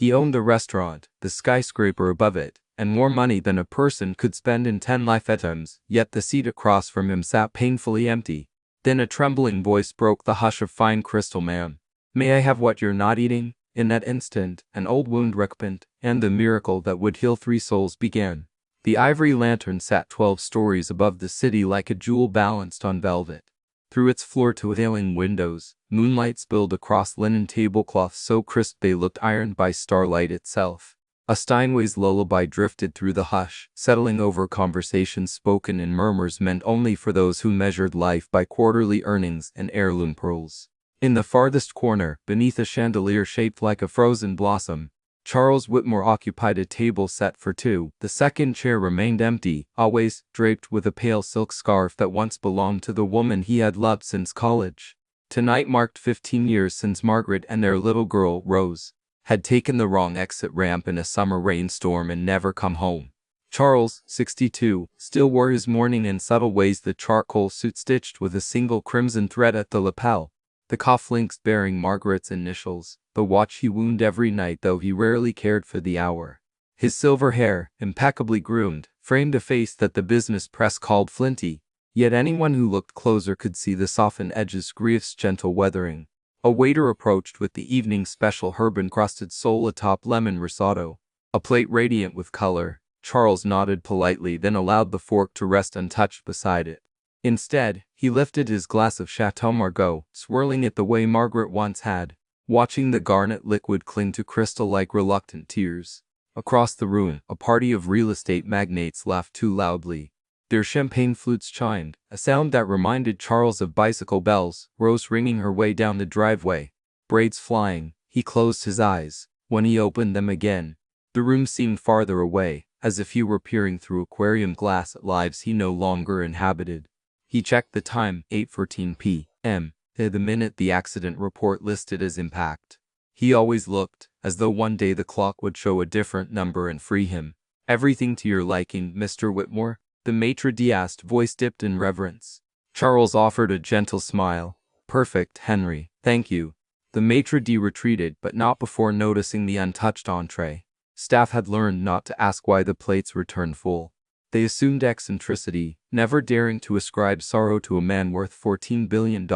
He owned the restaurant, the skyscraper above it, and more money than a person could spend in 10 lifetimes, yet the seat across from him sat painfully empty. Then a trembling voice broke the hush of fine crystal. "Ma'am, may I have what you're not eating?" In that instant, an old wound recompened, and the miracle that would heal 3 souls began. The ivory lantern sat 12 stories above the city like a jewel balanced on velvet. Through its floor-to-ceiling windows, moonlight spilled across linen tablecloths so crisp they looked ironed by starlight itself. A Steinway's lullaby drifted through the hush, settling over conversations spoken in murmurs meant only for those who measured life by quarterly earnings and heirloom pearls. In the farthest corner, beneath a chandelier shaped like a frozen blossom, Charles Whitmore occupied a table set for 2. The second chair remained empty, always draped with a pale silk scarf that once belonged to the woman he had loved since college. Tonight marked 15 years since Margaret and their little girl, Rose, had taken the wrong exit ramp in a summer rainstorm and never come home. Charles, 62, still wore his mourning in subtle ways, the charcoal suit stitched with a single crimson thread at the lapel, the cufflinks bearing Margaret's initials, the watch he wound every night though he rarely cared for the hour. His silver hair, impeccably groomed, framed a face that the business press called flinty, yet anyone who looked closer could see the softened edges, grief's gentle weathering. A waiter approached with the evening special herb-encrusted sole atop lemon risotto, a plate radiant with color. Charles nodded politely, then allowed the fork to rest untouched beside it. Instead, he lifted his glass of Chateau Margaux, swirling it the way Margaret once had, watching the garnet liquid cling to crystal like reluctant tears. Across the room, a party of real estate magnates laughed too loudly. Their champagne flutes chimed, a sound that reminded Charles of bicycle bells. Rose ringing her way down the driveway, braids flying. He closed his eyes. When he opened them again, the room seemed farther away, as if he were peering through aquarium glass at lives he no longer inhabited. He checked the time, 8:14 p.m., the minute the accident report listed as impact. He always looked as though one day the clock would show a different number and free him. "Everything to your liking, Mr. Whitmore?" the maitre d' asked, voice dipped in reverence. Charles offered a gentle smile. "Perfect, Henry, thank you." The maitre d' retreated, but not before noticing the untouched entree. Staff had learned not to ask why the plates returned full. They assumed eccentricity, never daring to ascribe sorrow to a man worth $14 billion.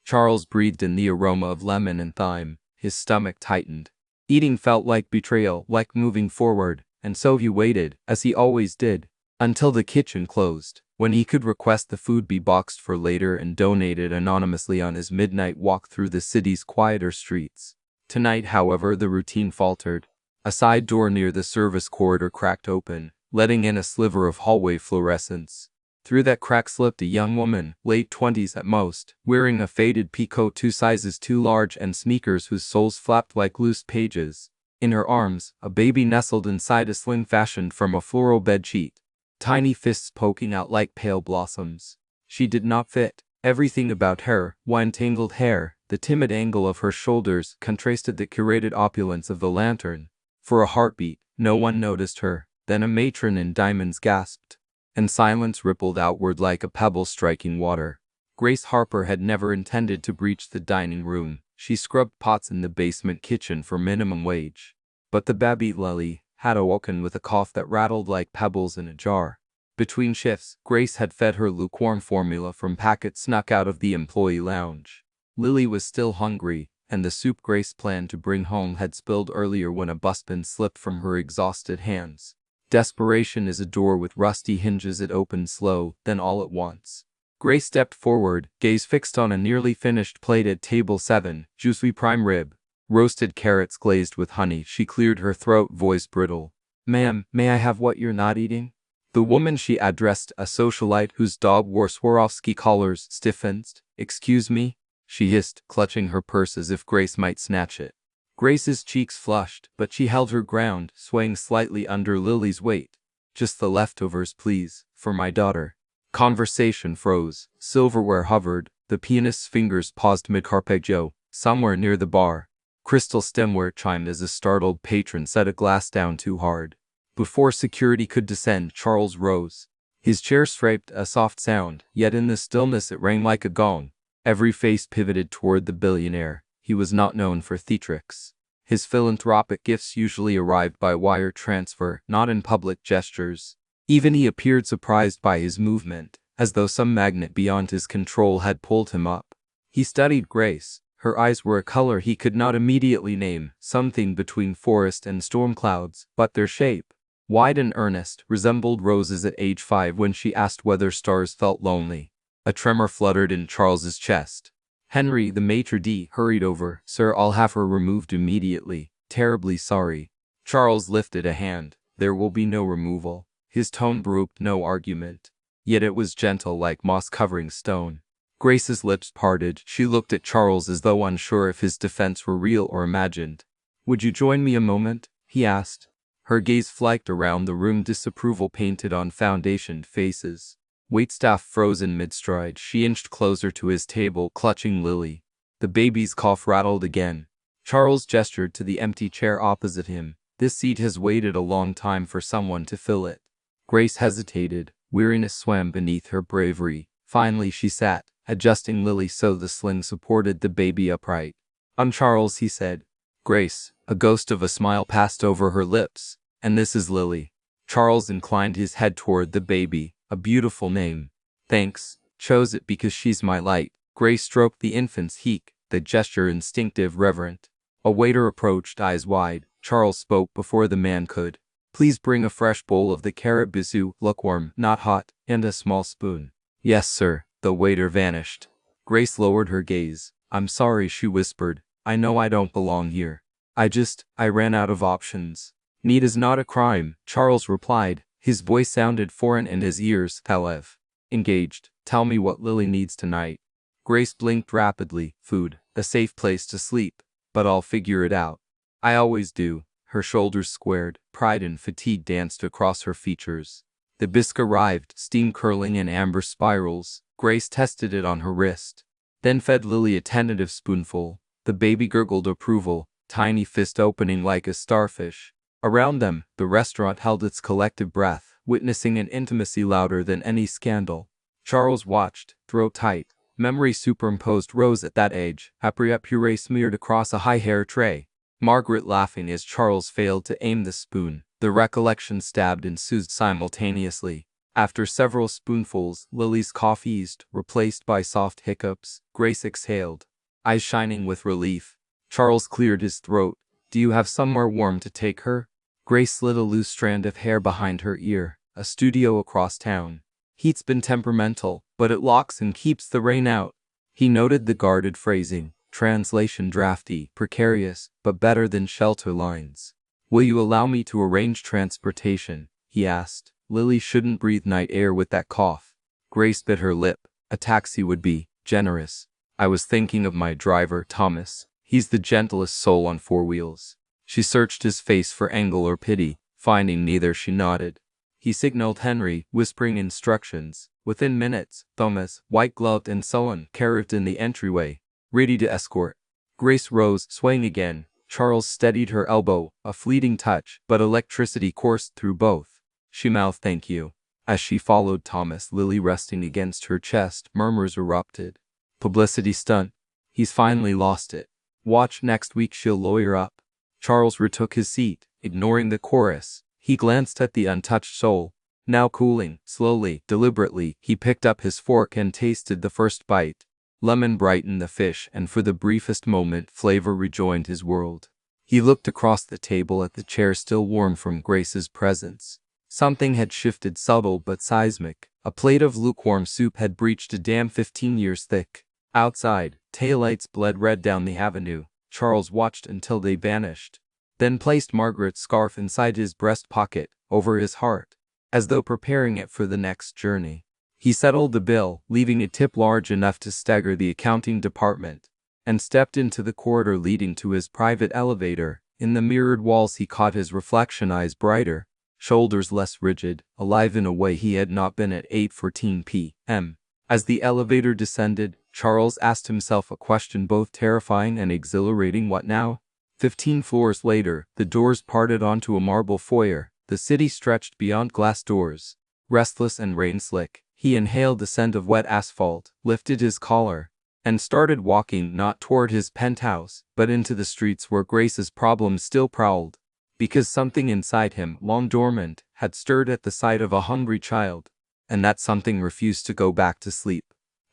Charles breathed in the aroma of lemon and thyme. His stomach tightened. Eating felt like betrayal, like moving forward, and so he waited, as he always did, until the kitchen closed, when he could request the food be boxed for later and donated anonymously on his midnight walk through the city's quieter streets. Tonight, however, the routine faltered. A side door near the service corridor cracked open, letting in a sliver of hallway fluorescence. Through that crack slipped a young woman, late 20s at most, wearing a faded peacoat 2 sizes too large and sneakers whose soles flapped like loose pages. In her arms, a baby nestled inside a sling fashioned from a floral bedsheet, tiny fists poking out like pale blossoms. She did not fit. Everything about her, wine-tangled hair, the timid angle of her shoulders, contrasted the curated opulence of the lantern. For a heartbeat, no one noticed her. Then a matron in diamonds gasped, and silence rippled outward like a pebble striking water. Grace Harper had never intended to breach the dining room. She scrubbed pots in the basement kitchen for minimum wage. But the baby Lily had awoken with a cough that rattled like pebbles in a jar. Between shifts, Grace had fed her lukewarm formula from packets snuck out of the employee lounge. Lily was still hungry, and the soup Grace planned to bring home had spilled earlier when a busbin slipped from her exhausted hands. Desperation is a door with rusty hinges. It opened slow, then all at once. Grace stepped forward, gaze fixed on a nearly finished plate at table 7, juicy prime rib, roasted carrots glazed with honey. She cleared her throat, voice brittle. "Ma'am, may I have what you're not eating?" The woman she addressed, a socialite whose dog wore Swarovski collars, stiffened. "Excuse me?" she hissed, clutching her purse as if Grace might snatch it. Grace's cheeks flushed, but she held her ground, swaying slightly under Lily's weight. "Just the leftovers, please, for my daughter." Conversation froze. Silverware hovered. The pianist's fingers paused mid-arpeggio, somewhere near the bar. Crystal stemware chimed as a startled patron set a glass down too hard. Before security could descend, Charles rose. His chair scraped, a soft sound, yet in the stillness it rang like a gong. Every face pivoted toward the billionaire. He was not known for theatrics. His philanthropic gifts usually arrived by wire transfer, not in public gestures. Even he appeared surprised by his movement, as though some magnet beyond his control had pulled him up. He studied Grace. Her eyes were a color he could not immediately name, something between forest and storm clouds, but their shape, wide and earnest, resembled Rose's at age 5 when she asked whether stars felt lonely. A tremor fluttered in Charles's chest. Henry, the maitre d', hurried over. "Sir, I'll have her removed immediately. Terribly sorry." Charles lifted a hand. "There will be no removal." His tone brooked no argument. Yet it was gentle like moss covering stone. Grace's lips parted. She looked at Charles as though unsure if his defense were real or imagined. "Would you join me a moment?" he asked. Her gaze flicked around the room, disapproval painted on foundationed faces. Waitstaff frozen mid-stride, she inched closer to his table, clutching Lily. The baby's cough rattled again. Charles gestured to the empty chair opposite him. "This seat has waited a long time for someone to fill it." Grace hesitated. Weariness swam beneath her bravery. Finally she sat, adjusting Lily so the sling supported the baby upright. "I'm Charles," he said. "Grace." A ghost of a smile passed over her lips. "And this is Lily." Charles inclined his head toward the baby. "A beautiful name." "Thanks. Chose it because she's my light." Grace stroked the infant's cheek, the gesture instinctive, reverent. A waiter approached, eyes wide. Charles spoke before the man could. "Please bring a fresh bowl of the carrot bisou, lukewarm, not hot, and a small spoon." "Yes, sir." The waiter vanished. Grace lowered her gaze. "I'm sorry," she whispered. "I know I don't belong here. I ran out of options." "Need is not a crime," Charles replied. His voice sounded foreign in his ears. "Kalev. Engaged. Tell me what Lily needs tonight." Grace blinked rapidly. "Food. A safe place to sleep. But I'll figure it out." "I always do." Her shoulders squared. Pride and fatigue danced across her features. The bisque arrived, steam curling in amber spirals. Grace tested it on her wrist, then fed Lily a tentative spoonful. The baby gurgled approval, tiny fist opening like a starfish. Around them, the restaurant held its collective breath, witnessing an intimacy louder than any scandal. Charles watched, throat tight. Memory superimposed Rose at that age, apria puree smeared across a high hair tray. Margaret laughing as Charles failed to aim the spoon. The recollection stabbed and soothed simultaneously. After several spoonfuls, Lily's cough eased, replaced by soft hiccups. Grace exhaled, eyes shining with relief. Charles cleared his throat. "Do you have somewhere warm to take her?" Grace slid a loose strand of hair behind her ear. "A studio across town. Heat's been temperamental, but it locks and keeps the rain out." He noted the guarded phrasing. Translation drafty, precarious, but better than shelter lines. "Will you allow me to arrange transportation?" he asked. Lily shouldn't breathe night air with that cough. Grace bit her lip. "A taxi would be generous. I was thinking of my driver, Thomas. He's the gentlest soul on 4 wheels." She searched his face for anger or pity. Finding neither, she nodded. He signaled Henry, whispering instructions. Within minutes, Thomas, white-gloved and sullen, arrived in the entryway, ready to escort. Grace rose, swaying again. Charles steadied her elbow, a fleeting touch, but electricity coursed through both. She mouthed "thank you." As she followed Thomas, Lily resting against her chest, murmurs erupted. "Publicity stunt. He's finally lost it. Watch next week, she'll lawyer up." Charles retook his seat, ignoring the chorus. He glanced at the untouched soul. Now cooling, slowly, deliberately, he picked up his fork and tasted the first bite. Lemon brightened the fish, and for the briefest moment, flavor rejoined his world. He looked across the table at the chair still warm from Grace's presence. Something had shifted, subtle but seismic. A plate of lukewarm soup had breached a dam 15 years thick. Outside, taillights bled red down the avenue. Charles watched until they vanished, then placed Margaret's scarf inside his breast pocket, over his heart, as though preparing it for the next journey. He settled the bill, leaving a tip large enough to stagger the accounting department, and stepped into the corridor leading to his private elevator. In the mirrored walls he caught his reflection, eyes brighter, shoulders less rigid, alive in a way he had not been at 8:14 p.m. As the elevator descended, Charles asked himself a question both terrifying and exhilarating. What now? 15 floors later, the doors parted onto a marble foyer. The city stretched beyond glass doors. Restless and rain-slick, he inhaled the scent of wet asphalt, lifted his collar, and started walking not toward his penthouse, but into the streets where Grace's problems still prowled. Because something inside him, long dormant, had stirred at the sight of a hungry child, and that something refused to go back to sleep.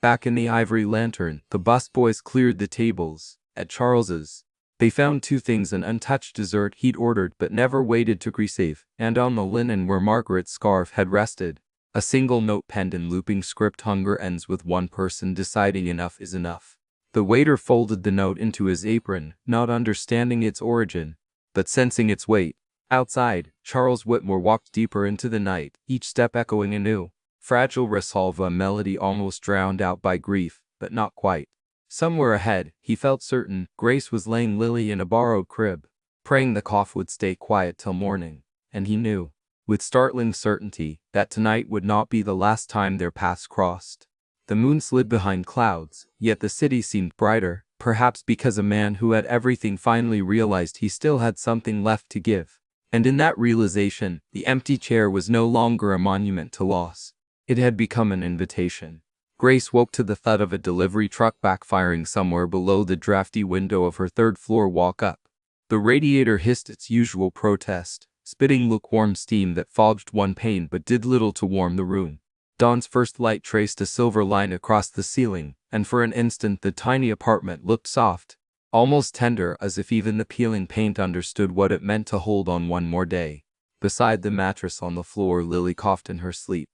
Back in the Ivory Lantern, the busboys cleared the tables. At Charles's, they found two things: an untouched dessert he'd ordered but never waited to receive, and on the linen where Margaret's scarf had rested, a single note penned in looping script: hunger ends with one person deciding enough is enough. The waiter folded the note into his apron, not understanding its origin, but sensing its weight. Outside, Charles Whitmore walked deeper into the night, each step echoing a new, fragile resolve, a melody almost drowned out by grief, but not quite. Somewhere ahead, he felt certain, Grace was laying Lily in a borrowed crib, praying the cough would stay quiet till morning, and he knew, with startling certainty, that tonight would not be the last time their paths crossed. The moon slid behind clouds, yet the city seemed brighter, perhaps because a man who had everything finally realized he still had something left to give. And in that realization, the empty chair was no longer a monument to loss. It had become an invitation. Grace woke to the thud of a delivery truck backfiring somewhere below the drafty window of her third-floor walk-up. The radiator hissed its usual protest, spitting lukewarm steam that fogged one pane but did little to warm the room. Dawn's first light traced a silver line across the ceiling, and for an instant the tiny apartment looked soft, almost tender, as if even the peeling paint understood what it meant to hold on one more day. Beside the mattress on the floor, Lily coughed in her sleep.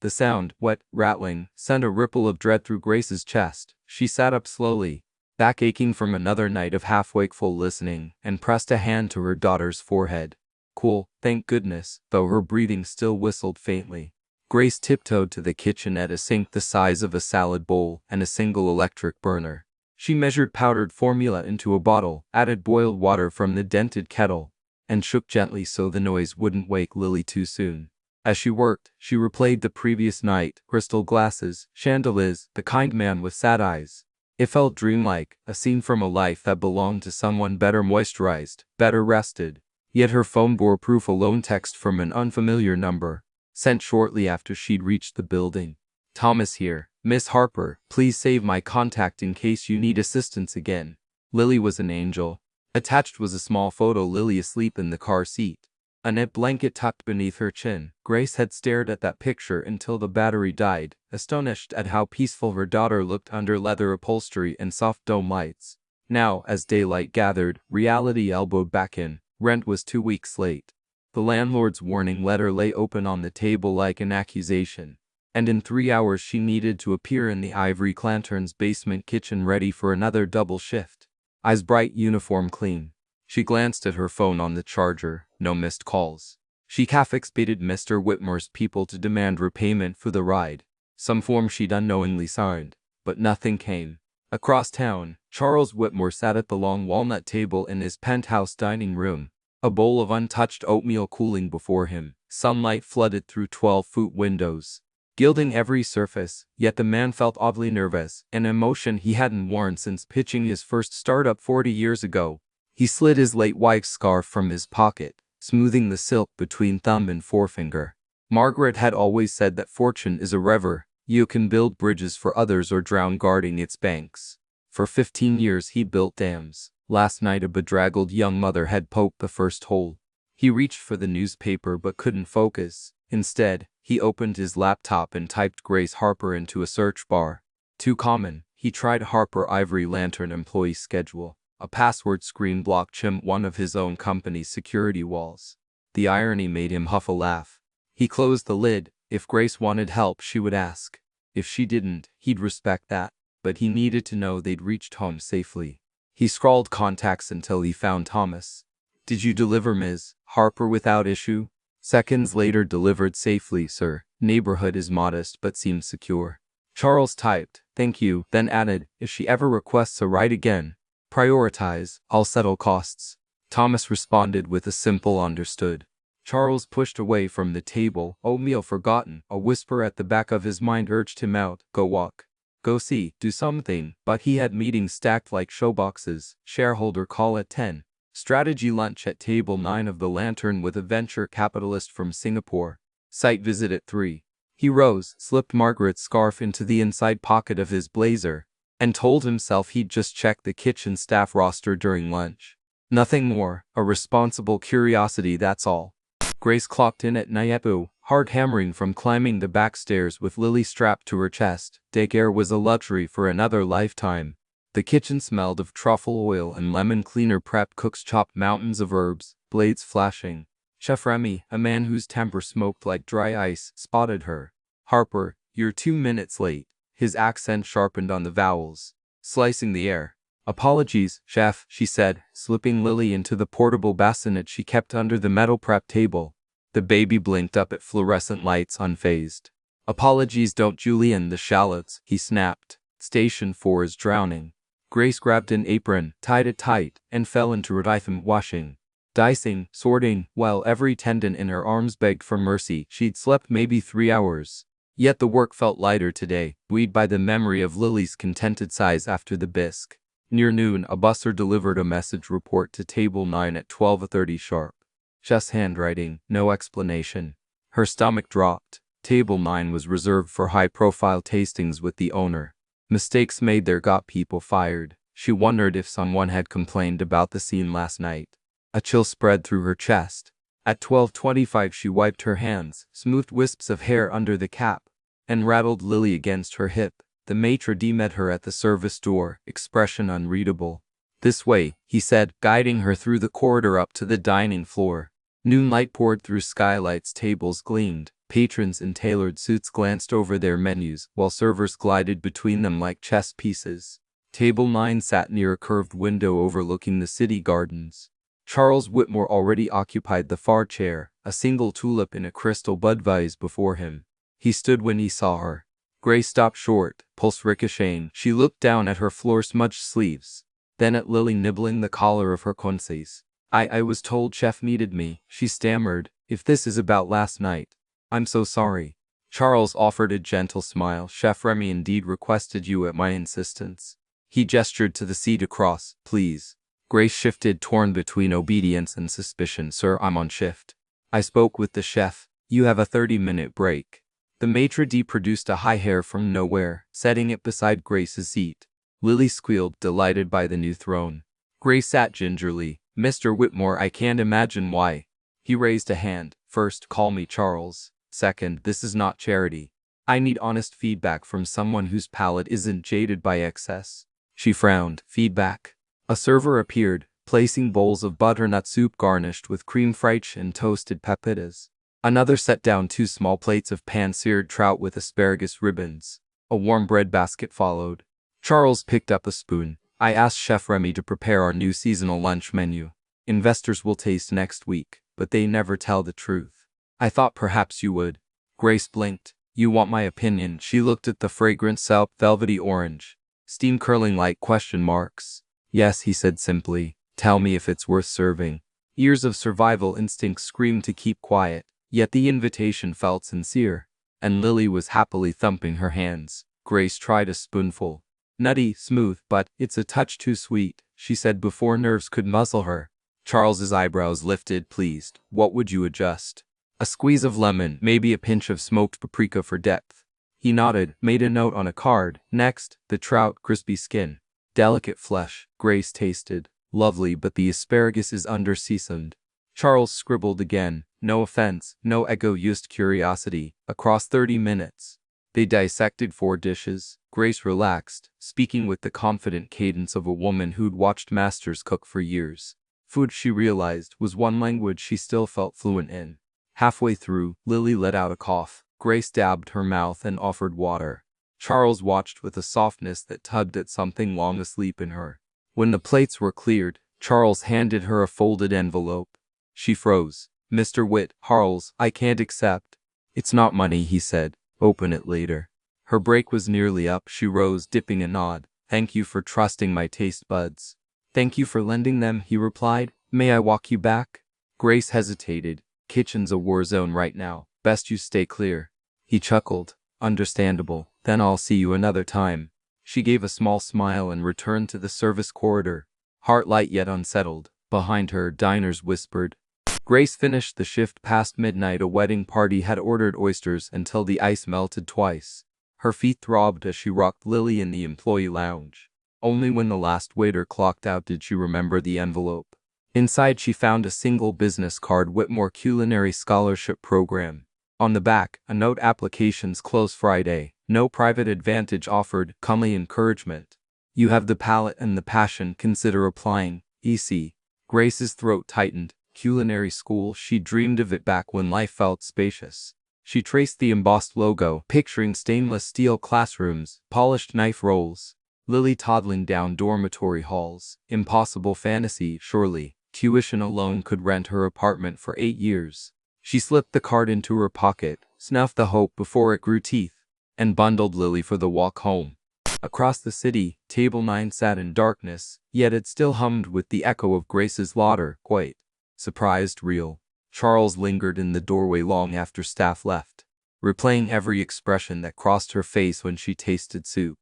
The sound, wet, rattling, sent a ripple of dread through Grace's chest. She sat up slowly, back aching from another night of half-wakeful listening, and pressed a hand to her daughter's forehead. Cool, thank goodness, though her breathing still whistled faintly. Grace tiptoed to the kitchenette, a sink the size of a salad bowl, and a single electric burner. She measured powdered formula into a bottle, added boiled water from the dented kettle, and shook gently so the noise wouldn't wake Lily too soon. As she worked, she replayed the previous night: crystal glasses, chandeliers, the kind man with sad eyes. It felt dreamlike, a scene from a life that belonged to someone better moisturized, better rested. Yet her phone bore proof: a lone text from an unfamiliar number, sent shortly after she'd reached the building. Thomas here. Miss Harper, please save my contact in case you need assistance again. Lily was an angel. Attached was a small photo: Lily asleep in the car seat, a knit blanket tucked beneath her chin. Grace had stared at that picture until the battery died, astonished at how peaceful her daughter looked under leather upholstery and soft dome lights. Now, as daylight gathered, reality elbowed back in. Rent was 2 weeks late. The landlord's warning letter lay open on the table like an accusation, and in 3 hours she needed to appear in the Ivory Lantern's basement kitchen, ready for another double shift. Eyes bright, uniform clean. She glanced at her phone on the charger. No missed calls. She half-expected Mr. Whitmore's people to demand repayment for the ride, some form she'd unknowingly signed, but nothing came. Across town, Charles Whitmore sat at the long walnut table in his penthouse dining room, a bowl of untouched oatmeal cooling before him. Sunlight flooded through 12-foot windows, gilding every surface, yet the man felt oddly nervous, an emotion he hadn't worn since pitching his first startup 40 years ago. He slid his late wife's scarf from his pocket, smoothing the silk between thumb and forefinger. Margaret had always said that fortune is a river: you can build bridges for others or drown guarding its banks. For 15 years he built dams. Last night a bedraggled young mother had poked the first hole. He reached for the newspaper but couldn't focus. Instead, he opened his laptop and typed Grace Harper into a search bar. Too common. He tried Harper Ivory Lantern employee schedule. A password screen blocked him one of his own company's security walls. The irony made him huff a laugh. He closed the lid. If Grace wanted help, she would ask. If she didn't, he'd respect that. But he needed to know they'd reached home safely. He scrawled contacts until he found Thomas. Did you deliver Ms. Harper without issue? Seconds later, delivered safely, sir. Neighborhood is modest but seems secure. Charles typed, thank you, then added, if she ever requests a ride again, prioritize, I'll settle costs. Thomas responded with a simple understood. Charles pushed away from the table, oatmeal forgotten. A whisper at the back of his mind urged him out. Go walk. Go see, do something. But he had meetings stacked like showboxes. Shareholder call at 10. Strategy lunch at table 9 of the Lantern with a venture capitalist from Singapore. Site visit at 3. He rose, slipped Margaret's scarf into the inside pocket of his blazer, and told himself he'd just check the kitchen staff roster during lunch. Nothing more, a responsible curiosity, that's all. Grace clocked in at Nyepu, hard hammering from climbing the back stairs with Lily strapped to her chest. Daycare was a luxury for another lifetime. The kitchen smelled of truffle oil and lemon cleaner prep. Cooks chopped mountains of herbs, blades flashing. Chef Remy, a man whose temper smoked like dry ice, spotted her. "Harper, you're 2 minutes late." His accent sharpened on the vowels, slicing the air. "Apologies, chef," she said, slipping Lily into the portable bassinet she kept under the metal prep table. The baby blinked up at fluorescent lights unfazed. "Apologies don't julienne the shallots," he snapped. "Station 4 is drowning." Grace grabbed an apron, tied it tight, and fell into rhythm washing, dicing, sorting, while every tendon in her arms begged for mercy. She'd slept maybe 3 hours. Yet the work felt lighter today, buoyed by the memory of Lily's contented sighs after the bisque. Near noon, a busser delivered a message report to Table 9 at 12:30 sharp. Chef's handwriting, no explanation. Her stomach dropped. Table 9 was reserved for high-profile tastings with the owner. Mistakes made there got people fired. She wondered if someone had complained about the scene last night. A chill spread through her chest. At 12:25 she wiped her hands, smoothed wisps of hair under the cap, and rattled Lily against her hip. The maitre d' met her at the service door, expression unreadable. "This way," he said, guiding her through the corridor up to the dining floor. Noon light poured through skylights, tables gleamed, patrons in tailored suits glanced over their menus, while servers glided between them like chess pieces. Table 9 sat near a curved window overlooking the city gardens. Charles Whitmore already occupied the far chair, a single tulip in a crystal bud vase before him. He stood when he saw her. Grace stopped short, pulse ricocheting. She looked down at her floor-smudged sleeves, then at Lily nibbling the collar of her conces. I was told Chef needed me," she stammered. "If this is about last night, I'm so sorry." Charles offered a gentle smile. "Chef Remy indeed requested you at my insistence." He gestured to the seat across. "Please." Grace shifted, torn between obedience and suspicion. "Sir, I'm on shift. I spoke with the chef. You have a 30-minute break." The maitre d' produced a high hair from nowhere, setting it beside Grace's seat. Lily squealed, delighted by the new throne. Grace sat gingerly. "Mr. Whitmore, I can't imagine why." He raised a hand. "First, call me Charles. Second, this is not charity. I need honest feedback from someone whose palate isn't jaded by excess." She frowned. "Feedback?" A server appeared, placing bowls of butternut soup garnished with cream fraiche and toasted pepitas. Another set down 2 small plates of pan-seared trout with asparagus ribbons. A warm bread basket followed. Charles picked up a spoon. "I asked Chef Remy to prepare our new seasonal lunch menu. Investors will taste next week, but they never tell the truth. I thought perhaps you would." Grace blinked. "You want my opinion?" She looked at the fragrant soap, velvety orange, steam curling like question marks. "Yes," he said simply. "Tell me if it's worth serving." Ears of survival instinct screamed to keep quiet, yet the invitation felt sincere, and Lily was happily thumping her hands. Grace tried a spoonful. "Nutty, smooth, but it's a touch too sweet," she said before nerves could muzzle her. Charles's eyebrows lifted, pleased. "What would you adjust?" "A squeeze of lemon, maybe a pinch of smoked paprika for depth." He nodded, made a note on a card. "Next, the trout, crispy skin, delicate flesh." Grace tasted. "Lovely, but the asparagus is under-seasoned." Charles scribbled again. "No offense, no egoist curiosity." Across 30 minutes, they dissected 4 dishes. Grace relaxed, speaking with the confident cadence of a woman who'd watched masters cook for years. Food, she realized, was one language she still felt fluent in. Halfway through, Lily let out a cough. Grace dabbed her mouth and offered water. Charles watched with a softness that tugged at something long asleep in her. When the plates were cleared, Charles handed her a folded envelope. She froze. "Mr. Harles, I can't accept." "It's not money," he said. "Open it later." Her break was nearly up. She rose, dipping a nod. "Thank you for trusting my taste buds." "Thank you for lending them," he replied. "May I walk you back?" Grace hesitated. "Kitchen's a war zone right now. Best you stay clear." He chuckled. "Understandable. Then I'll see you another time." She gave a small smile and returned to the service corridor, heart light yet unsettled. Behind her, diners whispered. Grace finished the shift past midnight. A wedding party had ordered oysters until the ice melted twice. Her feet throbbed as she rocked Lily in the employee lounge. Only when the last waiter clocked out did she remember the envelope. Inside she found a single business card: Whitmore Culinary Scholarship Program. On the back, a note: applications close Friday, no private advantage offered, comely encouragement. You have the palate and the passion, consider applying, EC. Grace's throat tightened. Culinary school, she dreamed of it back when life felt spacious. She traced the embossed logo, picturing stainless steel classrooms, polished knife rolls, Lily toddling down dormitory halls. Impossible fantasy, surely. Tuition alone could rent her apartment for 8 years. She slipped the card into her pocket, snuffed the hope before it grew teeth, and bundled Lily for the walk home. Across the city, Table 9 sat in darkness, yet it still hummed with the echo of Grace's laughter. Quite surprised, real. Charles lingered in the doorway long after staff left, replaying every expression that crossed her face when she tasted soup.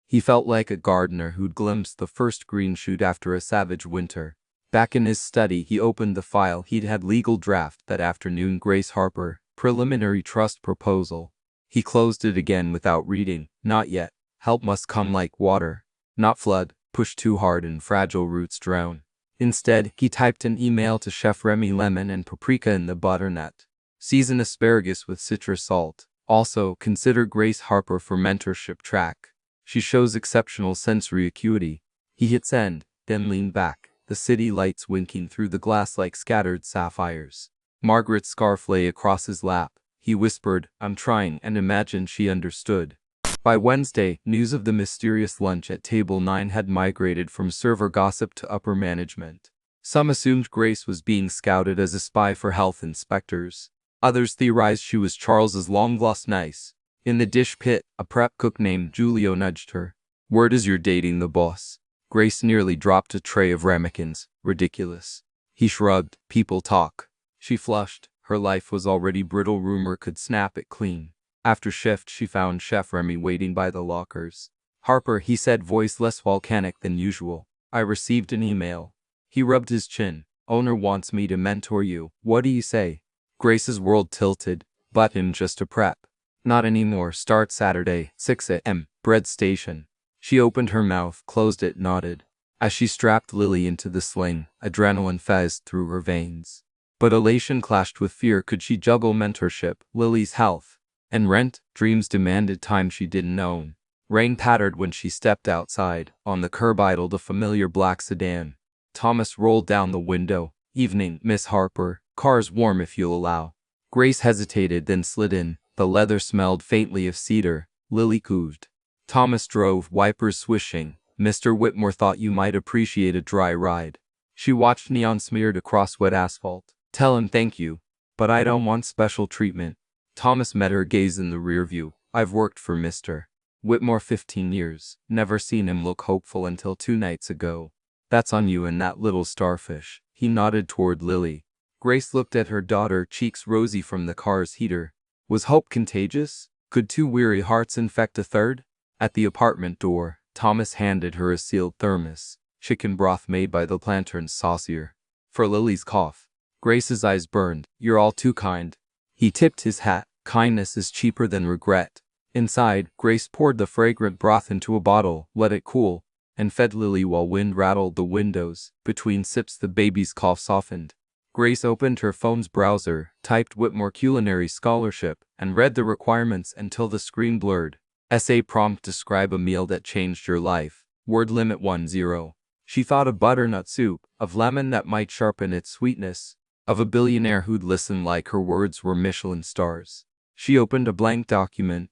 He felt like a gardener who'd glimpsed the first green shoot after a savage winter. Back in his study, he opened the file he'd had legal draft that afternoon. Grace Harper, preliminary trust proposal. He closed it again without reading. Not yet. Help must come like water, not flood. Push too hard and fragile roots drown. Instead, he typed an email to Chef Remy: lemon and paprika in the butternut. Season asparagus with citrus salt. Also, consider Grace Harper for mentorship track. She shows exceptional sensory acuity. He hit send, then leaned back, the city lights winking through the glass like scattered sapphires. Margaret's scarf lay across his lap. He whispered, "I'm trying," and imagined she understood. By Wednesday, news of the mysterious lunch at Table 9 had migrated from server gossip to upper management. Some assumed Grace was being scouted as a spy for health inspectors. Others theorized she was Charles's long-lost niece. In the dish pit, a prep cook named Julio nudged her. "Word is you're dating the boss." Grace nearly dropped a tray of ramekins. Ridiculous. He shrugged. People talk. She flushed. Her life was already brittle. Rumor could snap it clean. After shift, she found Chef Remy waiting by the lockers. "Harper," he said, voice less volcanic than usual. "I received an email." He rubbed his chin. "Owner wants me to mentor you. What do you say?" Grace's world tilted. "But I'm just a prep." "Not anymore. Start Saturday, 6 a.m. Bread station." She opened her mouth, closed it, nodded. As she strapped Lily into the sling, adrenaline fizzed through her veins. But elation clashed with fear. Could she juggle mentorship, Lily's health, and rent? Dreams demanded time she didn't own. Rain pattered when she stepped outside. On the curb idled a familiar black sedan. Thomas rolled down the window. "Evening, Miss Harper. Car's warm if you'll allow." Grace hesitated, then slid in. The leather smelled faintly of cedar. Lily cooed. Thomas drove, wipers swishing. "Mr. Whitmore thought you might appreciate a dry ride." She watched neon smeared across wet asphalt. "Tell him thank you. But I don't want special treatment." Thomas met her gaze in the rearview. "I've worked for Mr. Whitmore 15 years. Never seen him look hopeful until 2 nights ago." "That's on you and that little starfish." He nodded toward Lily. Grace looked at her daughter, cheeks rosy from the car's heater. Was hope contagious? Could 2 weary hearts infect a third? At the apartment door, Thomas handed her a sealed thermos, chicken broth made by the Plantern's saucier. For Lily's cough. Grace's eyes burned. "You're all too kind." He tipped his hat. Kindness is cheaper than regret. Inside, Grace poured the fragrant broth into a bottle, let it cool, and fed Lily while wind rattled the windows. Between sips the baby's cough softened. Grace opened her phone's browser, typed Whitmore Culinary Scholarship, and read the requirements until the screen blurred. Essay prompt: describe a meal that changed your life. Word limit 10. She thought of butternut soup, of lemon that might sharpen its sweetness, of a billionaire who'd listen like her words were Michelin stars. She opened a blank document.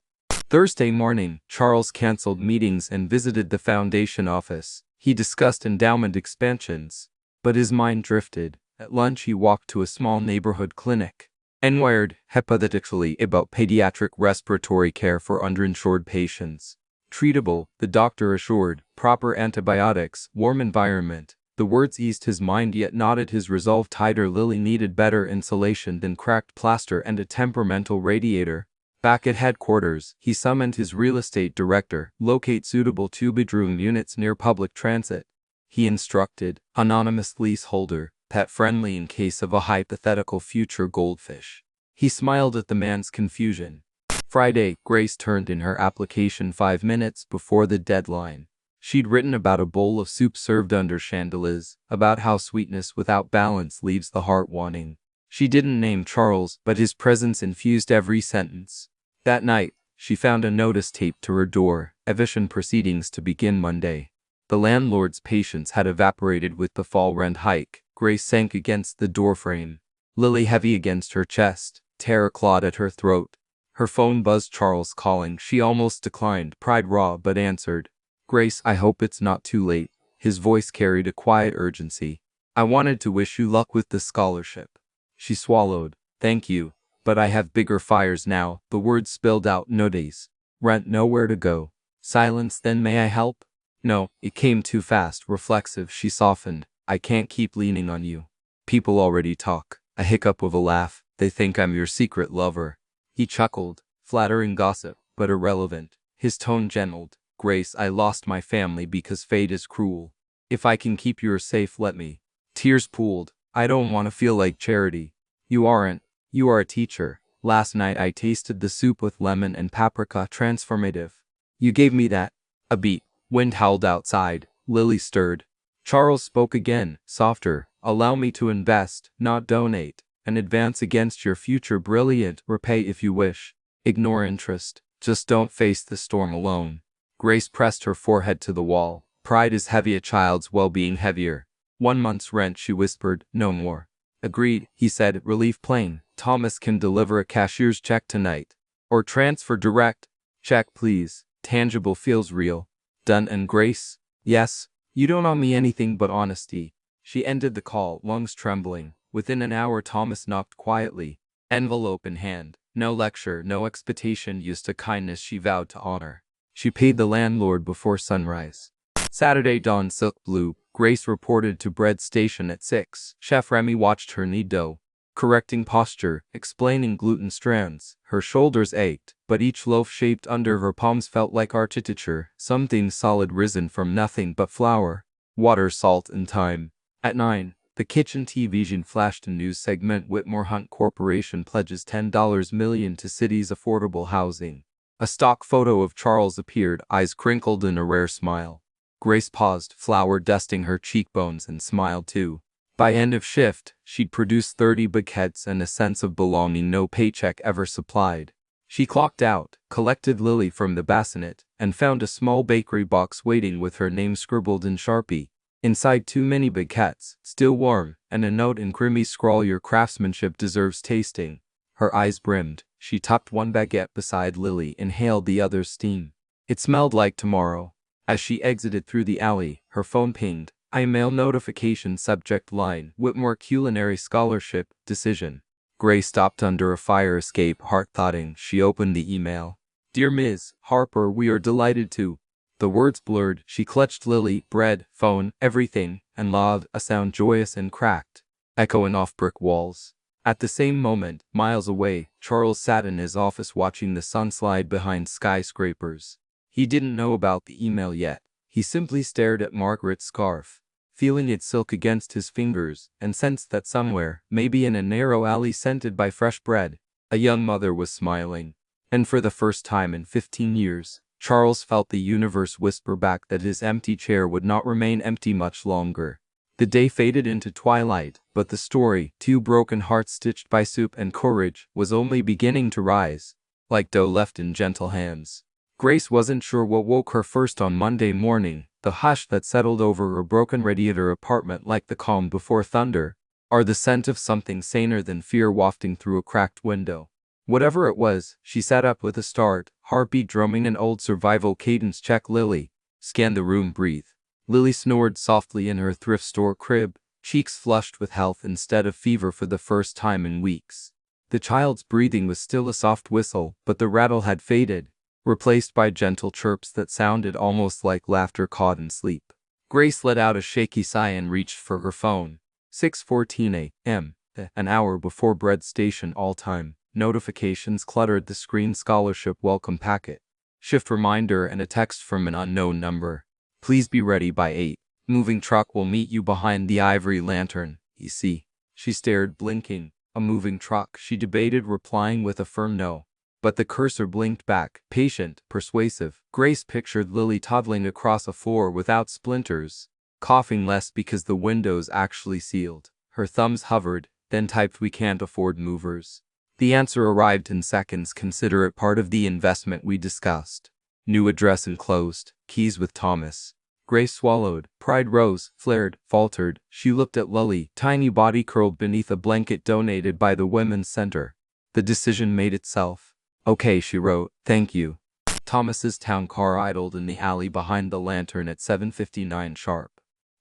Thursday morning, Charles canceled meetings and visited the foundation office. He discussed endowment expansions, but his mind drifted. At lunch, he walked to a small neighborhood clinic, inquired hypothetically about pediatric respiratory care for underinsured patients. Treatable, the doctor assured, proper antibiotics, warm environment. The words eased his mind yet knotted his resolve tighter. Lily needed better insulation than cracked plaster and a temperamental radiator. Back at headquarters, he summoned his real estate director. Locate suitable 2-bedroom units near public transit. He instructed, anonymous leaseholder, pet-friendly in case of a hypothetical future goldfish. He smiled at the man's confusion. Friday, Grace turned in her application 5 minutes before the deadline. She'd written about a bowl of soup served under chandeliers, about how sweetness without balance leaves the heart wanting. She didn't name Charles, but his presence infused every sentence. That night, she found a notice taped to her door: eviction proceedings to begin Monday. The landlord's patience had evaporated with the fall rent hike. Grace sank against the doorframe, Lily heavy against her chest, terror clawed at her throat. Her phone buzzed. Charles calling. She almost declined, pride raw, but answered. "Grace, I hope it's not too late." His voice carried a quiet urgency. "I wanted to wish you luck with the scholarship." She swallowed. "Thank you, but I have bigger fires now." The words spilled out. "No days. Rent, nowhere to go." Silence. "Then may I help?" "No." It came too fast. Reflexive, she softened. "I can't keep leaning on you. People already talk." A hiccup of a laugh. "They think I'm your secret lover." He chuckled. Flattering gossip, but irrelevant. His tone gentled. "Grace, I lost my family because fate is cruel. If I can keep yours safe, let me." Tears pooled. "I don't want to feel like charity." "You aren't. You are a teacher. Last night I tasted the soup with lemon and paprika. Transformative. You gave me that." A beat. Wind howled outside. Lily stirred. Charles spoke again, softer. "Allow me to invest, not donate. An advance against your future. Brilliant. Repay if you wish. Ignore interest. Just don't face the storm alone." Grace pressed her forehead to the wall. "Pride is heavy, a child's well-being heavier." "1 month's rent," she whispered. "No more." "Agreed," he said, relief plain. "Thomas can deliver a cashier's check tonight. Or transfer direct." "Check, please. Tangible feels real." "Done." "And Grace?" "Yes. You don't owe me anything but honesty." She ended the call, lungs trembling. Within an hour Thomas knocked quietly, envelope in hand. No lecture, no expectation, just a kindness she vowed to honor. She paid the landlord before sunrise. Saturday dawned silk blue. Grace reported to bread station at 6. Chef Remy watched her knead dough, correcting posture, explaining gluten strands. Her shoulders ached, but each loaf shaped under her palms felt like architecture, something solid risen from nothing but flour, water, salt, and time. At 9, the kitchen television flashed a news segment: Whitmore Hunt Corporation pledges $10 million to city's affordable housing. A stock photo of Charles appeared, eyes crinkled in a rare smile. Grace paused, flour dusting her cheekbones, and smiled too. By end of shift, she'd produced 30 baguettes and a sense of belonging no paycheck ever supplied. She clocked out, collected Lily from the bassinet, and found a small bakery box waiting with her name scribbled in Sharpie. Inside 2 mini baguettes, still warm, and a note in creamy scrawl: "Your craftsmanship deserves tasting." Her eyes brimmed. She topped one baguette beside Lily, inhaled the other's steam. It smelled like tomorrow. As she exited through the alley, her phone pinged. Email notification, subject line: Whitmore Culinary Scholarship, decision. Grace stopped under a fire escape, heart thudding. She opened the email. "Dear Ms. Harper, we are delighted to..." The words blurred. She clutched Lily, bread, phone, everything, and loud, a sound joyous and cracked, echoing off brick walls. At the same moment, miles away, Charles sat in his office watching the sun slide behind skyscrapers. He didn't know about the email yet. He simply stared at Margaret's scarf, feeling its silk against his fingers, and sensed that somewhere, maybe in a narrow alley scented by fresh bread, a young mother was smiling. And for the first time in 15 years, Charles felt the universe whisper back that his empty chair would not remain empty much longer. The day faded into twilight, but the story, 2 broken hearts stitched by soup and courage, was only beginning to rise, like dough left in gentle hands. Grace wasn't sure what woke her first on Monday morning: the hush that settled over her broken radiator apartment like the calm before thunder, or the scent of something saner than fear wafting through a cracked window. Whatever it was, she sat up with a start, heartbeat drumming an old survival cadence. "Check Lily." Scan the room, breathe. Lily snored softly in her thrift store crib, cheeks flushed with health instead of fever for the first time in weeks. The child's breathing was still a soft whistle, but the rattle had faded, replaced by gentle chirps that sounded almost like laughter caught in sleep. Grace let out a shaky sigh and reached for her phone. 6:14 a.m., an hour before bread station all time. Notifications cluttered the screen: scholarship welcome packet, shift reminder, and a text from an unknown number. "Please be ready by 8. Moving truck will meet you behind the ivory lantern, EC." She stared, blinking. A moving truck? She debated replying with a firm no. But the cursor blinked back, patient, persuasive. Grace pictured Lily toddling across a floor without splinters, coughing less because the window's actually sealed. Her thumbs hovered, then typed, "We can't afford movers." The answer arrived in seconds. "Consider it part of the investment we discussed. New address enclosed, keys with Thomas." Grace swallowed. Pride rose, flared, faltered. She looked at Lily, tiny body curled beneath a blanket donated by the Women's Center. The decision made itself. "Okay," she wrote. "Thank you." Thomas's town car idled in the alley behind the lantern at 7:59 sharp.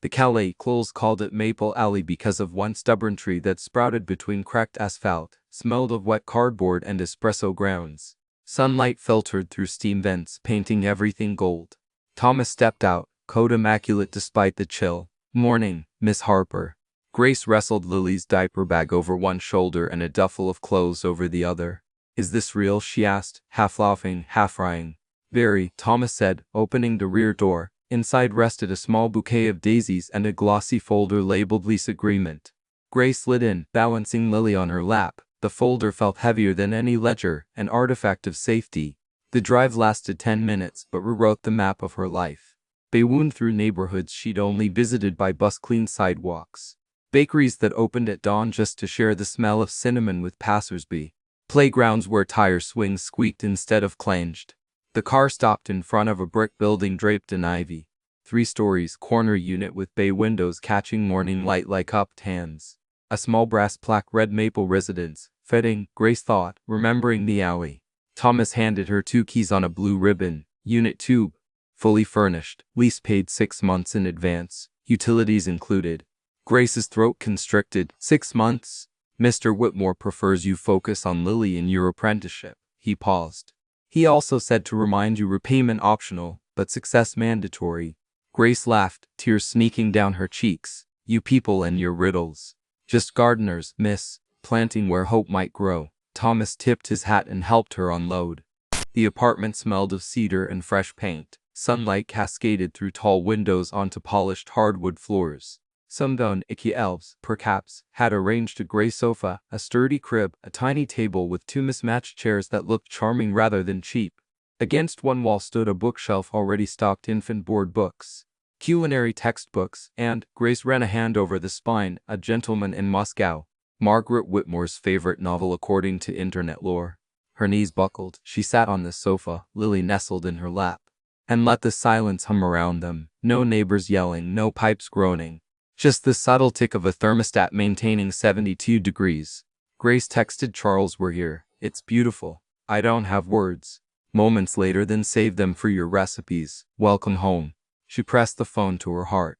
The Calais clothes called it Maple Alley because of one stubborn tree that sprouted between cracked asphalt, smelled of wet cardboard and espresso grounds. Sunlight filtered through steam vents, painting everything gold. Thomas stepped out, coat immaculate despite the chill. "Morning, Miss Harper." Grace wrestled Lily's diaper bag over one shoulder and a duffel of clothes over the other. "Is this real?" she asked, half laughing, half crying. "Very," Thomas said, opening the rear door. Inside rested a small bouquet of daisies and a glossy folder labeled "Lease Agreement." Grace slid in, balancing Lily on her lap. The folder felt heavier than any ledger, an artifact of safety. The drive lasted 10 minutes, but rewrote the map of her life. They wound through neighborhoods she'd only visited by bus-cleaned sidewalks. Bakeries that opened at dawn just to share the smell of cinnamon with passersby. Playgrounds where tire swings squeaked instead of clanged. The car stopped in front of a brick building draped in ivy. 3 stories, corner unit with bay windows catching morning light like cupped hands. A small brass plaque read "Maple Residence." Fitting, Grace thought, remembering the alley. Thomas handed her 2 keys on a blue ribbon. Unit 2. Fully furnished. Lease paid 6 months in advance. Utilities included. Grace's throat constricted. 6 months? "Mr. Whitmore prefers you focus on Lily in your apprenticeship." He paused. "He also said to remind you repayment optional, but success mandatory." Grace laughed, tears sneaking down her cheeks. "You people and your riddles. Just gardeners, miss, planting where hope might grow." Thomas tipped his hat and helped her unload. The apartment smelled of cedar and fresh paint. Sunlight cascaded through tall windows onto polished hardwood floors. Some icky elves, perhaps, had arranged a gray sofa, a sturdy crib, a tiny table with 2 mismatched chairs that looked charming rather than cheap. Against one wall stood a bookshelf already stocked infant board books, culinary textbooks, and, Grace ran a hand over the spine, A Gentleman in Moscow, Margaret Whitmore's favorite novel according to internet lore. Her knees buckled. She sat on the sofa, Lily nestled in her lap, and let the silence hum around them. No neighbors yelling, no pipes groaning. Just the subtle tick of a thermostat maintaining 72 degrees. Grace texted Charles, "We're here. It's beautiful. I don't have words." Moments later, "Then save them for your recipes. Welcome home." She pressed the phone to her heart.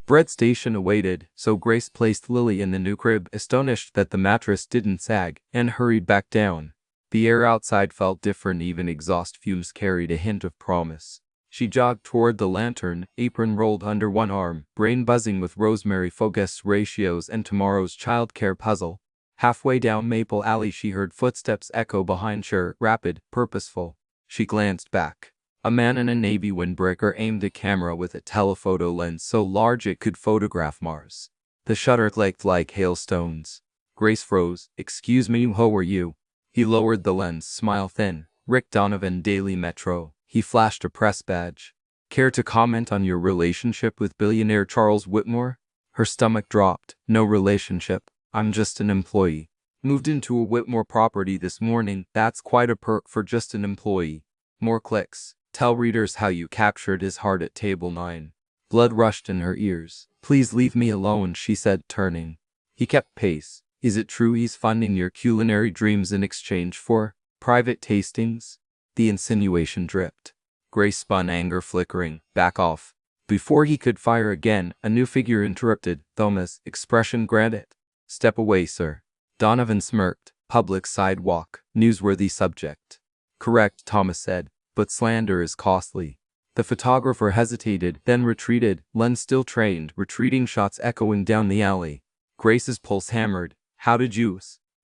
Bread station awaited, so Grace placed Lily in the new crib, astonished that the mattress didn't sag, and hurried back down. The air outside felt different, even exhaust fumes carried a hint of promise. She jogged toward the lantern, apron rolled under one arm, brain buzzing with Rosemary Fogest's ratios and tomorrow's childcare puzzle. Halfway down Maple Alley she heard footsteps echo behind her, rapid, purposeful. She glanced back. A man in a navy windbreaker aimed a camera with a telephoto lens so large it could photograph Mars. The shutter clicked like hailstones. Grace froze. "Excuse me, who are you?" He lowered the lens, smile thin. "Rick Donovan, Daily Metro." He flashed a press badge. "Care to comment on your relationship with billionaire Charles Whitmore?" Her stomach dropped. "No relationship. I'm just an employee. Moved into a Whitmore property this morning. That's quite a perk for just an employee." More clicks. "Tell readers how you captured his heart at table 9. Blood rushed in her ears. "Please leave me alone," she said, turning. He kept pace. "Is it true he's funding your culinary dreams in exchange for private tastings?" The insinuation dripped. Grace spun, anger flickering. "Back off." Before he could fire again, a new figure interrupted. "Thomas, expression granted." "Step away, sir." Donovan smirked. "Public sidewalk. Newsworthy subject." "Correct," Thomas said, "but slander is costly." The photographer hesitated, then retreated, lens still trained, retreating shots echoing down the alley. Grace's pulse hammered. "How did you?"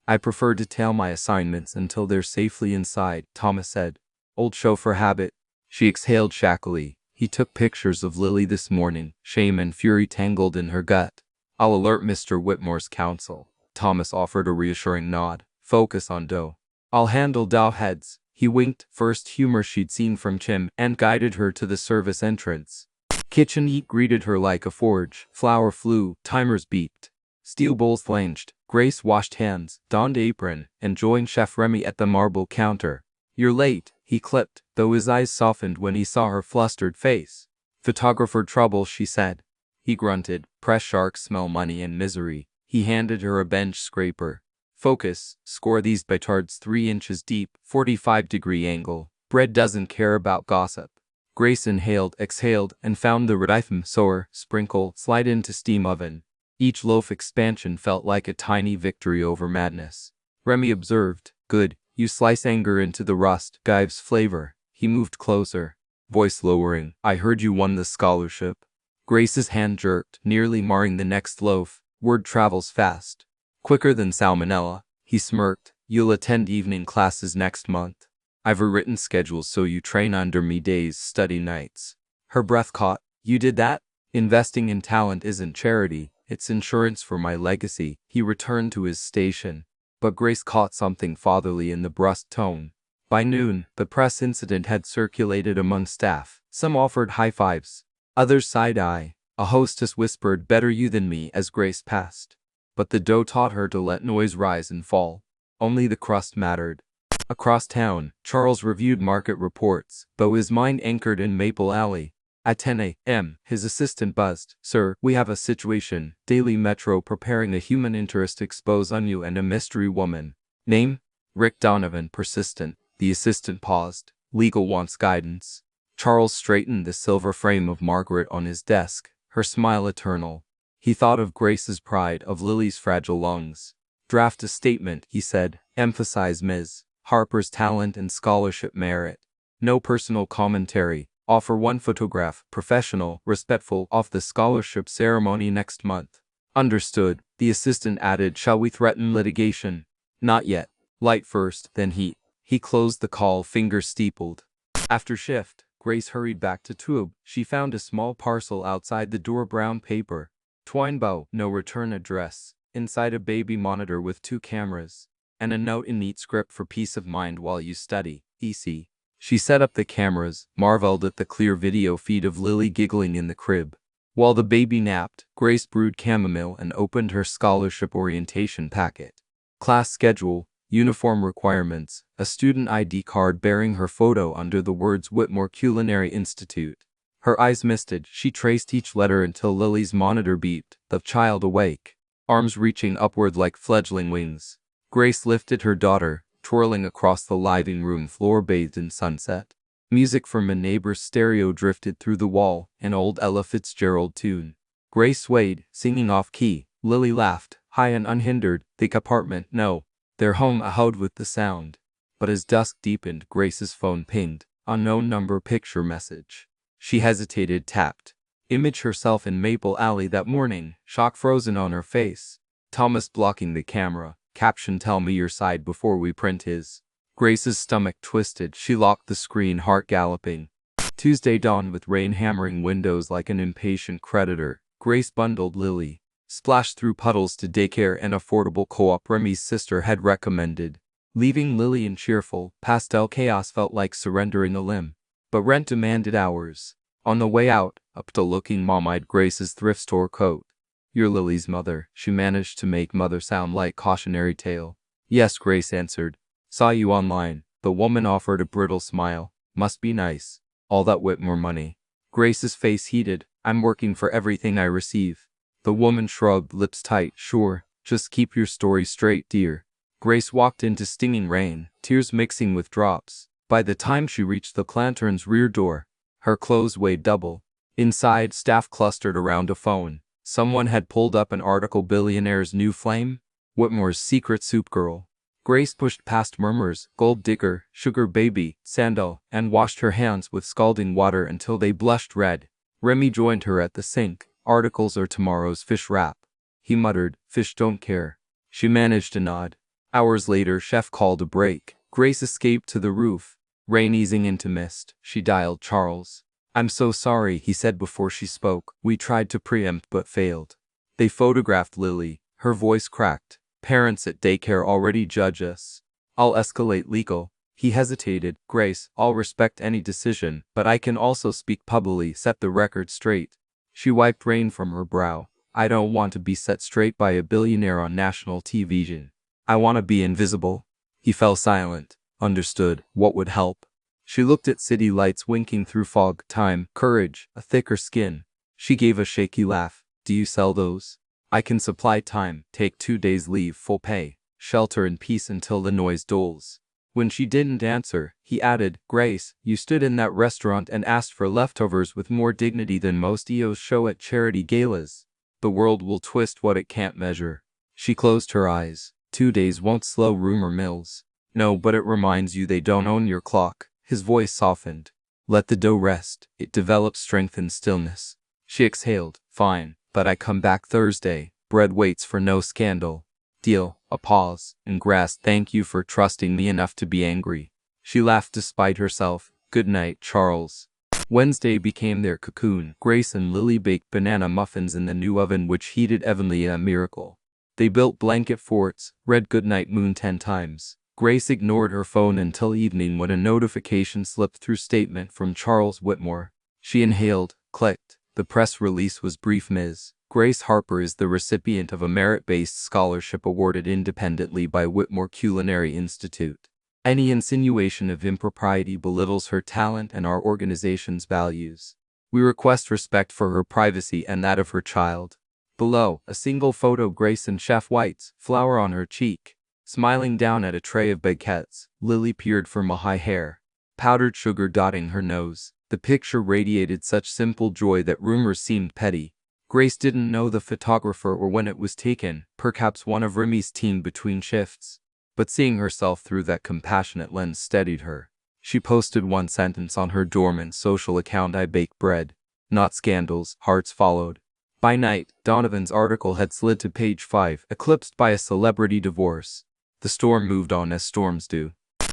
"I prefer to tail my assignments until they're safely inside," Thomas said. "Old chauffeur habit." She exhaled shackily. "He took pictures of Lily this morning." Shame and fury tangled in her gut. "I'll alert Mr. Whitmore's counsel." Thomas offered a reassuring nod. "Focus on dough." I'll handle Dow heads. He winked, first humor she'd seen from Chim, and guided her to the service entrance. Kitchen heat greeted her like a forge. Flour flew, timers beeped. Steel bowls flanged. Grace washed hands, donned apron, and joined Chef Remy at the marble counter. "You're late," he clipped, though his eyes softened when he saw her flustered face. "Photographer trouble," she said. He grunted. "Press sharks smell money and misery." He handed her a bench scraper. "Focus, score these petards 3 inches deep, 45-degree angle. Bread doesn't care about gossip." Grace inhaled, exhaled, and found the rhythm soar, sprinkle, slide into steam oven. Each loaf expansion felt like a tiny victory over madness. Remy observed. "Good, you slice anger into the rust, gives flavor." He moved closer, voice lowering. "I heard you won the scholarship." Grace's hand jerked, nearly marring the next loaf. "Word travels fast. Quicker than salmonella." He smirked. "You'll attend evening classes next month. I've a written schedule so you train under me days, study nights." Her breath caught. "You did that?" "Investing in talent isn't charity. It's insurance for my legacy." He returned to his station. But Grace caught something fatherly in the brusque tone. By noon, the press incident had circulated among staff. Some offered high fives. Others side-eye. A hostess whispered, "Better you than me," as Grace passed. But the dough taught her to let noise rise and fall. Only the crust mattered. Across town, Charles reviewed market reports, though his mind anchored in Maple Alley. At 10 a.m., his assistant buzzed. "Sir, we have a situation. Daily Metro preparing a human interest expose on you and a mystery woman." "Name?" "Rick Donovan." Persistent. The assistant paused. "Legal wants guidance." Charles straightened the silver frame of Margaret on his desk, her smile eternal. He thought of Grace's pride, of Lily's fragile lungs. "Draft a statement," he said. "Emphasize Ms. Harper's talent and scholarship merit. No personal commentary. Offer one photograph, professional, respectful, of the scholarship ceremony next month." "Understood." The assistant added, "Shall we threaten litigation?" "Not yet. Light first, then heat." He closed the call, fingers steepled. After shift, Grace hurried back to Tube. She found a small parcel outside the door, brown paper. Twine bow, no return address. Inside a baby monitor with 2 cameras. And a note in neat script for peace of mind while you study. EC. She set up the cameras, marveled at the clear video feed of Lily giggling in the crib. While the baby napped, Grace brewed chamomile and opened her scholarship orientation packet. Class schedule, uniform requirements, a student ID card bearing her photo under the words Whitmore Culinary Institute. Her eyes misted. She traced each letter until Lily's monitor beeped, the child awake, arms reaching upward like fledgling wings. Grace lifted her daughter, twirling across the living room floor bathed in sunset. Music from a neighbor's stereo drifted through the wall, an old Ella Fitzgerald tune. Grace swayed, singing off-key. Lily laughed, high and unhindered. "Thick apartment, no." Their home ahowed with the sound. But as dusk deepened, Grace's phone pinged. Unknown number, picture message. She hesitated, tapped. Image herself in Maple Alley that morning, shock frozen on her face. Thomas blocking the camera. Caption, "Tell me your side before we print his." Grace's stomach twisted. She locked the screen, heart galloping. Tuesday dawned with rain hammering windows like an impatient creditor. Grace bundled Lily, splashed through puddles to daycare and affordable co-op Remy's sister had recommended. Leaving Lily in cheerful, pastel chaos felt like surrendering a limb. But rent demanded hours. On the way out, up-to-looking mom eyed Grace's thrift store coat. "You're Lily's mother." She managed to make mother sound like cautionary tale. "Yes," Grace answered. "Saw you online." The woman offered a brittle smile. "Must be nice. All that Whitmore money." Grace's face heated. "I'm working for everything I receive." The woman shrugged, lips tight. "Sure. Just keep your story straight, dear." Grace walked into stinging rain, tears mixing with drops. By the time she reached the Clantern's rear door, her clothes weighed double. Inside, staff clustered around a phone. Someone had pulled up an article, "Billionaire's New Flame? Whitmore's Secret Soup Girl." Grace pushed past murmurs, "gold digger," "sugar baby," "sandal," and washed her hands with scalding water until they blushed red. Remy joined her at the sink. "Articles are tomorrow's fish wrap." He muttered, "Fish don't care." She managed a nod. Hours later, Chef called a break. Grace escaped to the roof. Rain easing into mist. She dialed Charles. "I'm so sorry," he said before she spoke. "We tried to preempt but failed." They photographed Lily. Her voice cracked. "Parents at daycare already judge us." I'll escalate legal. He hesitated. Grace, I'll respect any decision, but I can also speak publicly, set the record straight. She wiped rain from her brow. I don't want to be set straight by a billionaire on national television. I want to be invisible. He fell silent. Understood. What would help? She looked at city lights winking through fog. Time, courage, a thicker skin. She gave a shaky laugh. Do you sell those? I can supply time, take 2 days leave, full pay, shelter and peace until the noise dulls. When she didn't answer, he added, Grace, you stood in that restaurant and asked for leftovers with more dignity than most EOs show at charity galas. The world will twist what it can't measure. She closed her eyes. 2 days won't slow rumor mills. No, but it reminds you they don't own your clock. His voice softened. Let the dough rest. It develops strength in stillness. She exhaled. Fine, but I come back Thursday. Bread waits for no scandal. Deal. A pause. And Grass, thank you for trusting me enough to be angry. She laughed despite herself. Good night, Charles. Wednesday became their cocoon. Grace and Lily baked banana muffins in the new oven which heated evenly, a miracle. They built blanket forts, read Goodnight Moon 10 times. Grace ignored her phone until evening when a notification slipped through statement from Charles Whitmore. She inhaled, clicked. The press release was brief. Ms. Grace Harper is the recipient of a merit-based scholarship awarded independently by Whitmore Culinary Institute. Any insinuation of impropriety belittles her talent and our organization's values. We request respect for her privacy and that of her child. Below, a single photo. Grace and Chef White's, flower on her cheek. Smiling down at a tray of baguettes, Lily peered from a high hair. Powdered sugar dotting her nose. The picture radiated such simple joy that rumors seemed petty. Grace didn't know the photographer or when it was taken, perhaps one of Remy's team between shifts. But seeing herself through that compassionate lens steadied her. She posted one sentence on her dormant social account: I bake bread. Not scandals. Hearts followed. By night, Donovan's article had slid to page 5, eclipsed by a celebrity divorce. The storm moved on as storms do.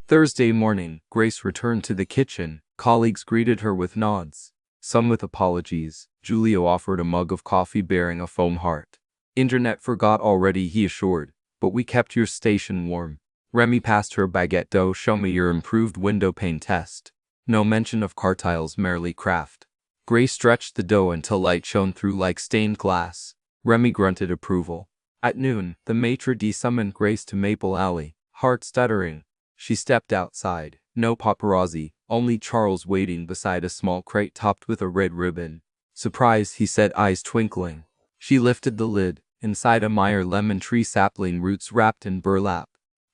Thursday morning, Grace returned to the kitchen. Colleagues greeted her with nods, some with apologies. Julio offered a mug of coffee bearing a foam heart. Internet forgot already, he assured, but we kept your station warm. Remy passed her baguette dough. Show me your improved window pane test. No mention of Cartile's merely craft. Grace stretched the dough until light shone through like stained glass. Remy grunted approval. At noon, the maitre d' summoned Grace to Maple Alley, heart stuttering. She stepped outside. No paparazzi, only Charles waiting beside a small crate topped with a red ribbon. Surprise, he said, eyes twinkling. She lifted the lid. Inside, a Meyer lemon tree sapling, roots wrapped in burlap.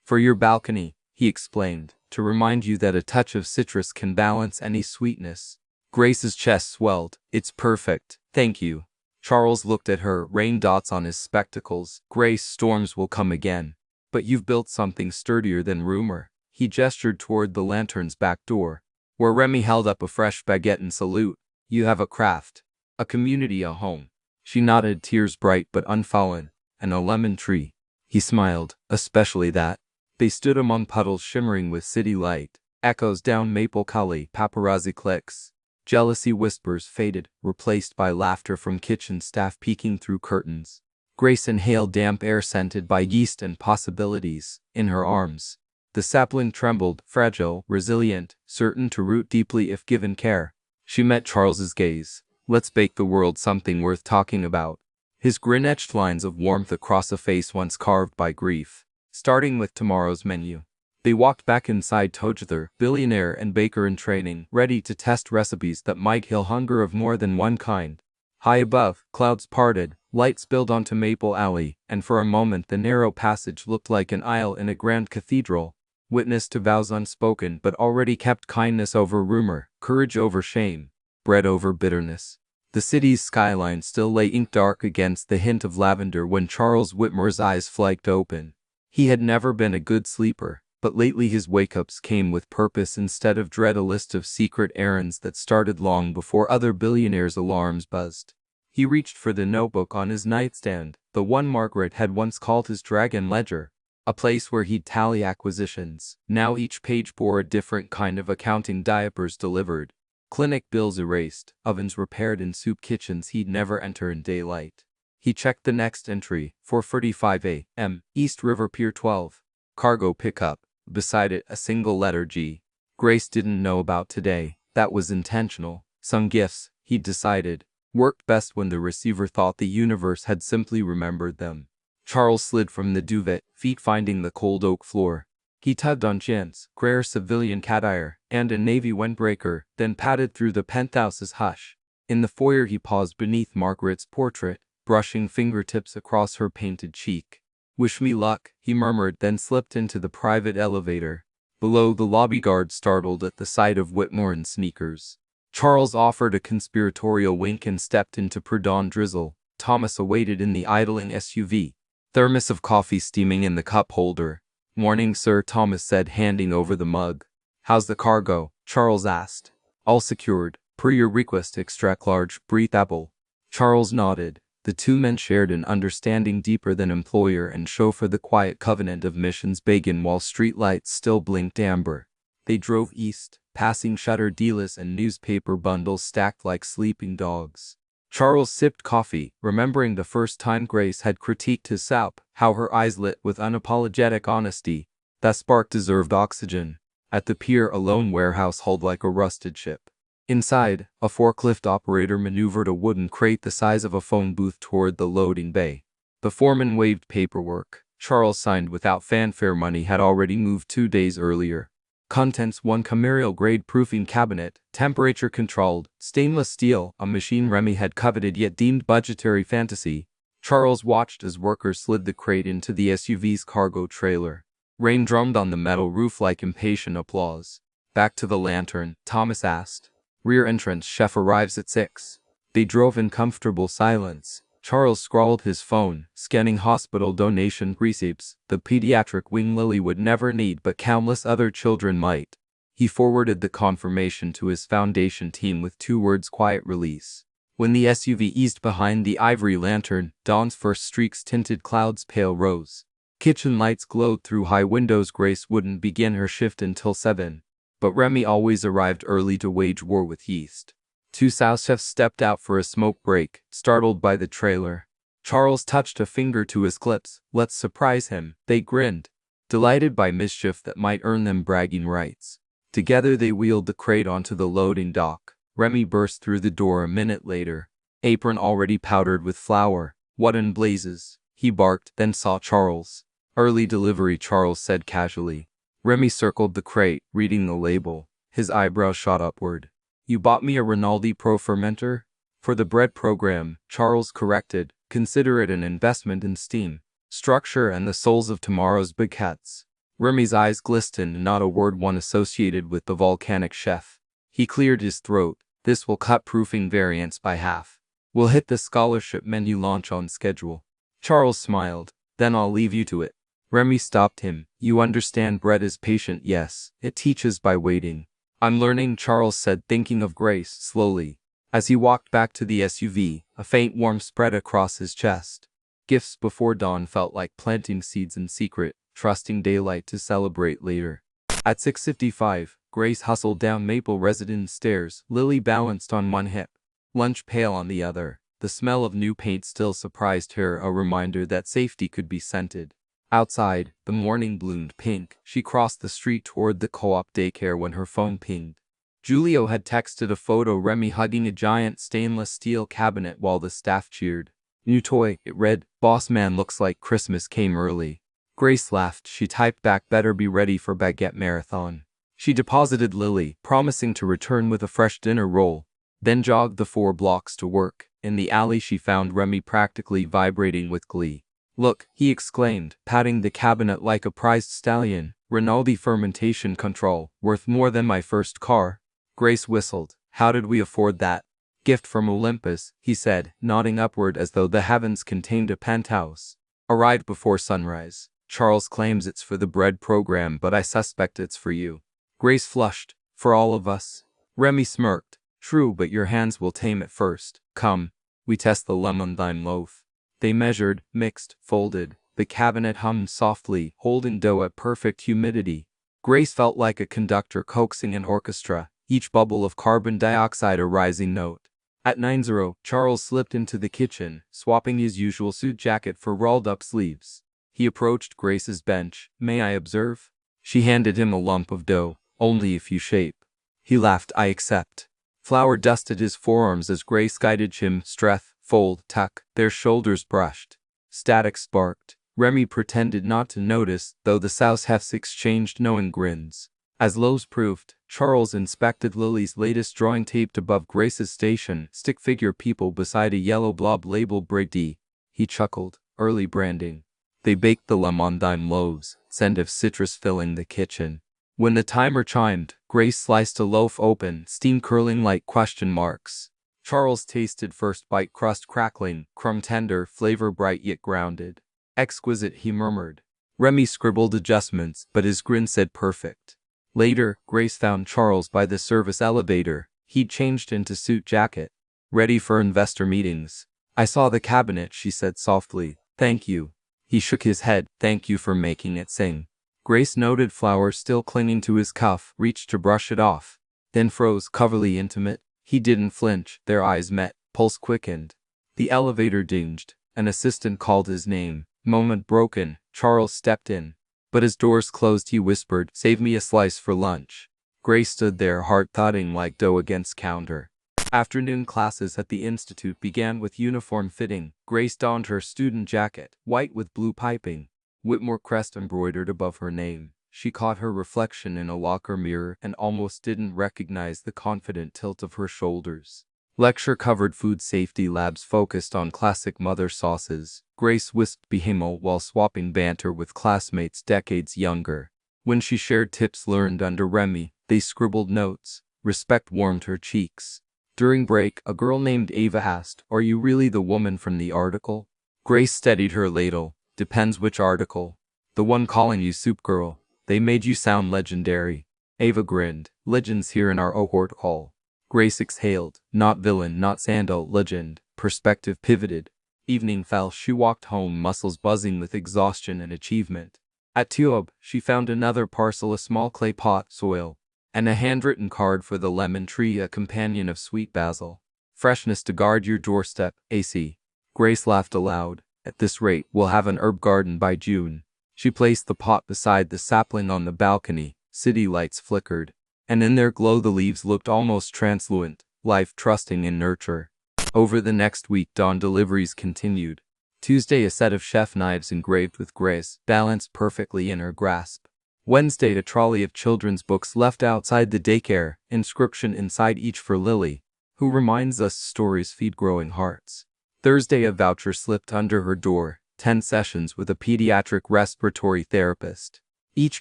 For your balcony, he explained, to remind you that a touch of citrus can balance any sweetness. Grace's chest swelled. It's perfect, thank you. Charles looked at her, rain dots on his spectacles. Grace, storms will come again. But you've built something sturdier than rumor. He gestured toward the lantern's back door, where Remy held up a fresh baguette in salute. You have a craft, a community, a home. She nodded, tears bright but unfallen, and a lemon tree. He smiled, especially that. They stood among puddles shimmering with city light, echoes down Maple Alley, paparazzi clicks. Jealousy whispers faded, replaced by laughter from kitchen staff peeking through curtains. Grace inhaled damp air scented by yeast and possibilities. In her arms, the sapling trembled, fragile, resilient, certain to root deeply if given care. She met Charles's gaze. Let's bake the world something worth talking about. His grin etched lines of warmth across a face once carved by grief. Starting with tomorrow's menu. They walked back inside together, billionaire and baker in training, ready to test recipes that might heal hunger of more than one kind. High above, clouds parted, light spilled onto Maple Alley, and for a moment the narrow passage looked like an aisle in a grand cathedral. Witness to vows unspoken but already kept, kindness over rumor, courage over shame, bread over bitterness. The city's skyline still lay ink dark against the hint of lavender when Charles Whitmore's eyes flanked open. He had never been a good sleeper, but lately his wake-ups came with purpose instead of dread, a list of secret errands that started long before other billionaires' alarms buzzed. He reached for the notebook on his nightstand, the one Margaret had once called his dragon ledger, a place where he'd tally acquisitions. Now each page bore a different kind of accounting: diapers delivered, clinic bills erased, ovens repaired in soup kitchens he'd never enter in daylight. He checked the next entry, 4:45 a.m., East River Pier 12. Cargo pickup. Beside it, a single letter G. Grace didn't know about today. That was intentional. Some gifts, he'd decided, worked best when the receiver thought the universe had simply remembered them. Charles slid from the duvet, feet finding the cold oak floor. He tugged on chintz, rare civilian cat-ire, and a navy windbreaker, then padded through the penthouse's hush. In the foyer he paused beneath Margaret's portrait, brushing fingertips across her painted cheek. "Wish me luck," he murmured, then slipped into the private elevator. Below, the lobby guard startled at the sight of Whitmore in sneakers. Charles offered a conspiratorial wink and stepped into pre-dawn drizzle. Thomas awaited in the idling SUV, thermos of coffee steaming in the cup holder. "Morning, sir," Thomas said, handing over the mug. "How's the cargo?" Charles asked. "All secured. Per your request, extract large, breathable." Charles nodded. The two men shared an understanding deeper than employer and chauffeur, the quiet covenant of Mission's Bacon while streetlights still blinked amber. They drove east, passing shuttered dealers and newspaper bundles stacked like sleeping dogs. Charles sipped coffee, remembering the first time Grace had critiqued his soup, how her eyes lit with unapologetic honesty. That spark deserved oxygen. At the pier, a lone warehouse hulled like a rusted ship. Inside, a forklift operator maneuvered a wooden crate the size of a phone booth toward the loading bay. The foreman waved paperwork. Charles signed without fanfare. Money had already moved 2 days earlier. Contents: one Camarial-grade proofing cabinet, temperature-controlled, stainless steel, a machine Remy had coveted yet deemed budgetary fantasy. Charles watched as workers slid the crate into the SUV's cargo trailer. Rain drummed on the metal roof like impatient applause. "Back to the Lantern?" Thomas asked. "Rear entrance, chef arrives at 6. They drove in comfortable silence. Charles scrawled his phone, scanning hospital donation receipts. The pediatric wing Lily would never need, but countless other children might. He forwarded the confirmation to his foundation team with 2 words: quiet release. When the SUV eased behind the ivory Lantern, dawn's first streaks tinted clouds pale rose. Kitchen lights glowed through high windows. Grace wouldn't begin her shift until 7. But Remy always arrived early to wage war with yeast. 2 sous chefs stepped out for a smoke break, startled by the trailer. Charles touched a finger to his lips. "Let's surprise him." They grinned, delighted by mischief that might earn them bragging rights. Together they wheeled the crate onto the loading dock. Remy burst through the door a minute later, apron already powdered with flour. "What in blazes?" he barked, then saw Charles. "Early delivery," Charles said casually. Remy circled the crate, reading the label. His eyebrows shot upward. "You bought me a Rinaldi Pro fermenter?" "For the bread program," Charles corrected. "Consider it an investment in steam, structure, and the souls of tomorrow's baguettes." Remy's eyes glistened, not a word one associated with the volcanic chef. He cleared his throat. "This will cut proofing variants by half. We'll hit the scholarship menu launch on schedule." Charles smiled. "Then I'll leave you to it." Remy stopped him. "You understand bread is patient, yes. It teaches by waiting." "I'm learning," Charles said, thinking of Grace, slowly. As he walked back to the SUV, a faint warmth spread across his chest. Gifts before dawn felt like planting seeds in secret, trusting daylight to celebrate later. At 6:55, Grace hustled down Maple residence stairs, Lily balanced on one hip, lunch pail on the other. The smell of new paint still surprised her, a reminder that safety could be scented. Outside, the morning bloomed pink. She crossed the street toward the co-op daycare when her phone pinged. Julio had texted a photo Remy hugging a giant stainless steel cabinet while the staff cheered. "New toy," it read. "Boss man, looks like Christmas came early." Grace laughed. She typed back, "Better be ready for baguette marathon." She deposited Lily, promising to return with a fresh dinner roll, then jogged the 4 blocks to work. In the alley she found Remy practically vibrating with glee. "Look," he exclaimed, patting the cabinet like a prized stallion. "Rinaldi fermentation control, worth more than my first car." Grace whistled. "How did we afford that?" "Gift from Olympus," he said, nodding upward as though the heavens contained a penthouse. "Arrived before sunrise. Charles claims it's for the bread program, but I suspect it's for you." Grace flushed. "For all of us?" Remy smirked. "True, but your hands will tame it first. Come, we test the lemon thyme loaf." They measured, mixed, folded. The cabinet hummed softly, holding dough at perfect humidity. Grace felt like a conductor coaxing an orchestra, each bubble of carbon dioxide a rising note. At 9:00, Charles slipped into the kitchen, swapping his usual suit jacket for rolled-up sleeves. He approached Grace's bench. "May I observe?" She handed him a lump of dough. Only if you shape. He laughed. I accept. Flour dusted his forearms as Grace guided him. Streth, fold, tuck. Their shoulders brushed. Static sparked. Remy pretended not to notice, though the Souths exchanged knowing grins. As Lowe's proved, Charles inspected Lily's latest drawing taped above Grace's station, stick figure people beside a yellow blob labeled Brady. He chuckled. Early branding. They baked the lemon-dime loaves, scent of citrus filling the kitchen. When the timer chimed, Grace sliced a loaf open, steam curling like question marks. Charles tasted first bite, crust crackling, crumb tender, flavor bright yet grounded. Exquisite, he murmured. Remy scribbled adjustments, but his grin said perfect. Later, Grace found Charles by the service elevator. He'd changed into suit jacket. Ready for investor meetings. I saw the cabinet, she said softly. Thank you. He shook his head. Thank you for making it sing. Grace noted flour still clinging to his cuff, reached to brush it off. Then froze, coverly intimate. He didn't flinch. Their eyes met. Pulse quickened. The elevator dinged. An assistant called his name. Moment broken. Charles stepped in. But as doors closed, he whispered, save me a slice for lunch. Grace stood there, heart thudding like dough against counter. Afternoon classes at the institute began with uniform fitting. Grace donned her student jacket, white with blue piping, Whitmore crest embroidered above her name. She caught her reflection in a locker mirror and almost didn't recognize the confident tilt of her shoulders. Lecture covered food safety labs focused on classic mother sauces. Grace whisked Behemo while swapping banter with classmates decades younger. When she shared tips learned under Remy, they scribbled notes. Respect warmed her cheeks. During break, a girl named Ava asked, are you really the woman from the article? Grace steadied her ladle. Depends which article. The one calling you soup girl. They made you sound legendary. Ava grinned. Legends here in our cohort hall. Grace exhaled. Not villain, not sandal, legend. Perspective pivoted. Evening fell. She walked home, muscles buzzing with exhaustion and achievement. At Tube, she found another parcel, a small clay pot, soil, and a handwritten card for the lemon tree, a companion of sweet basil. Freshness to guard your doorstep, AC. Grace laughed aloud. At this rate, we'll have an herb garden by June. She placed the pot beside the sapling on the balcony. City lights flickered, and in their glow the leaves looked almost translucent, life trusting in nurture. Over the next week, dawn deliveries continued. Tuesday, a set of chef knives engraved with Grace, balanced perfectly in her grasp. Wednesday, a trolley of children's books left outside the daycare, inscription inside each for Lily, who reminds us stories feed growing hearts. Thursday, a voucher slipped under her door, 10 sessions with a pediatric respiratory therapist. Each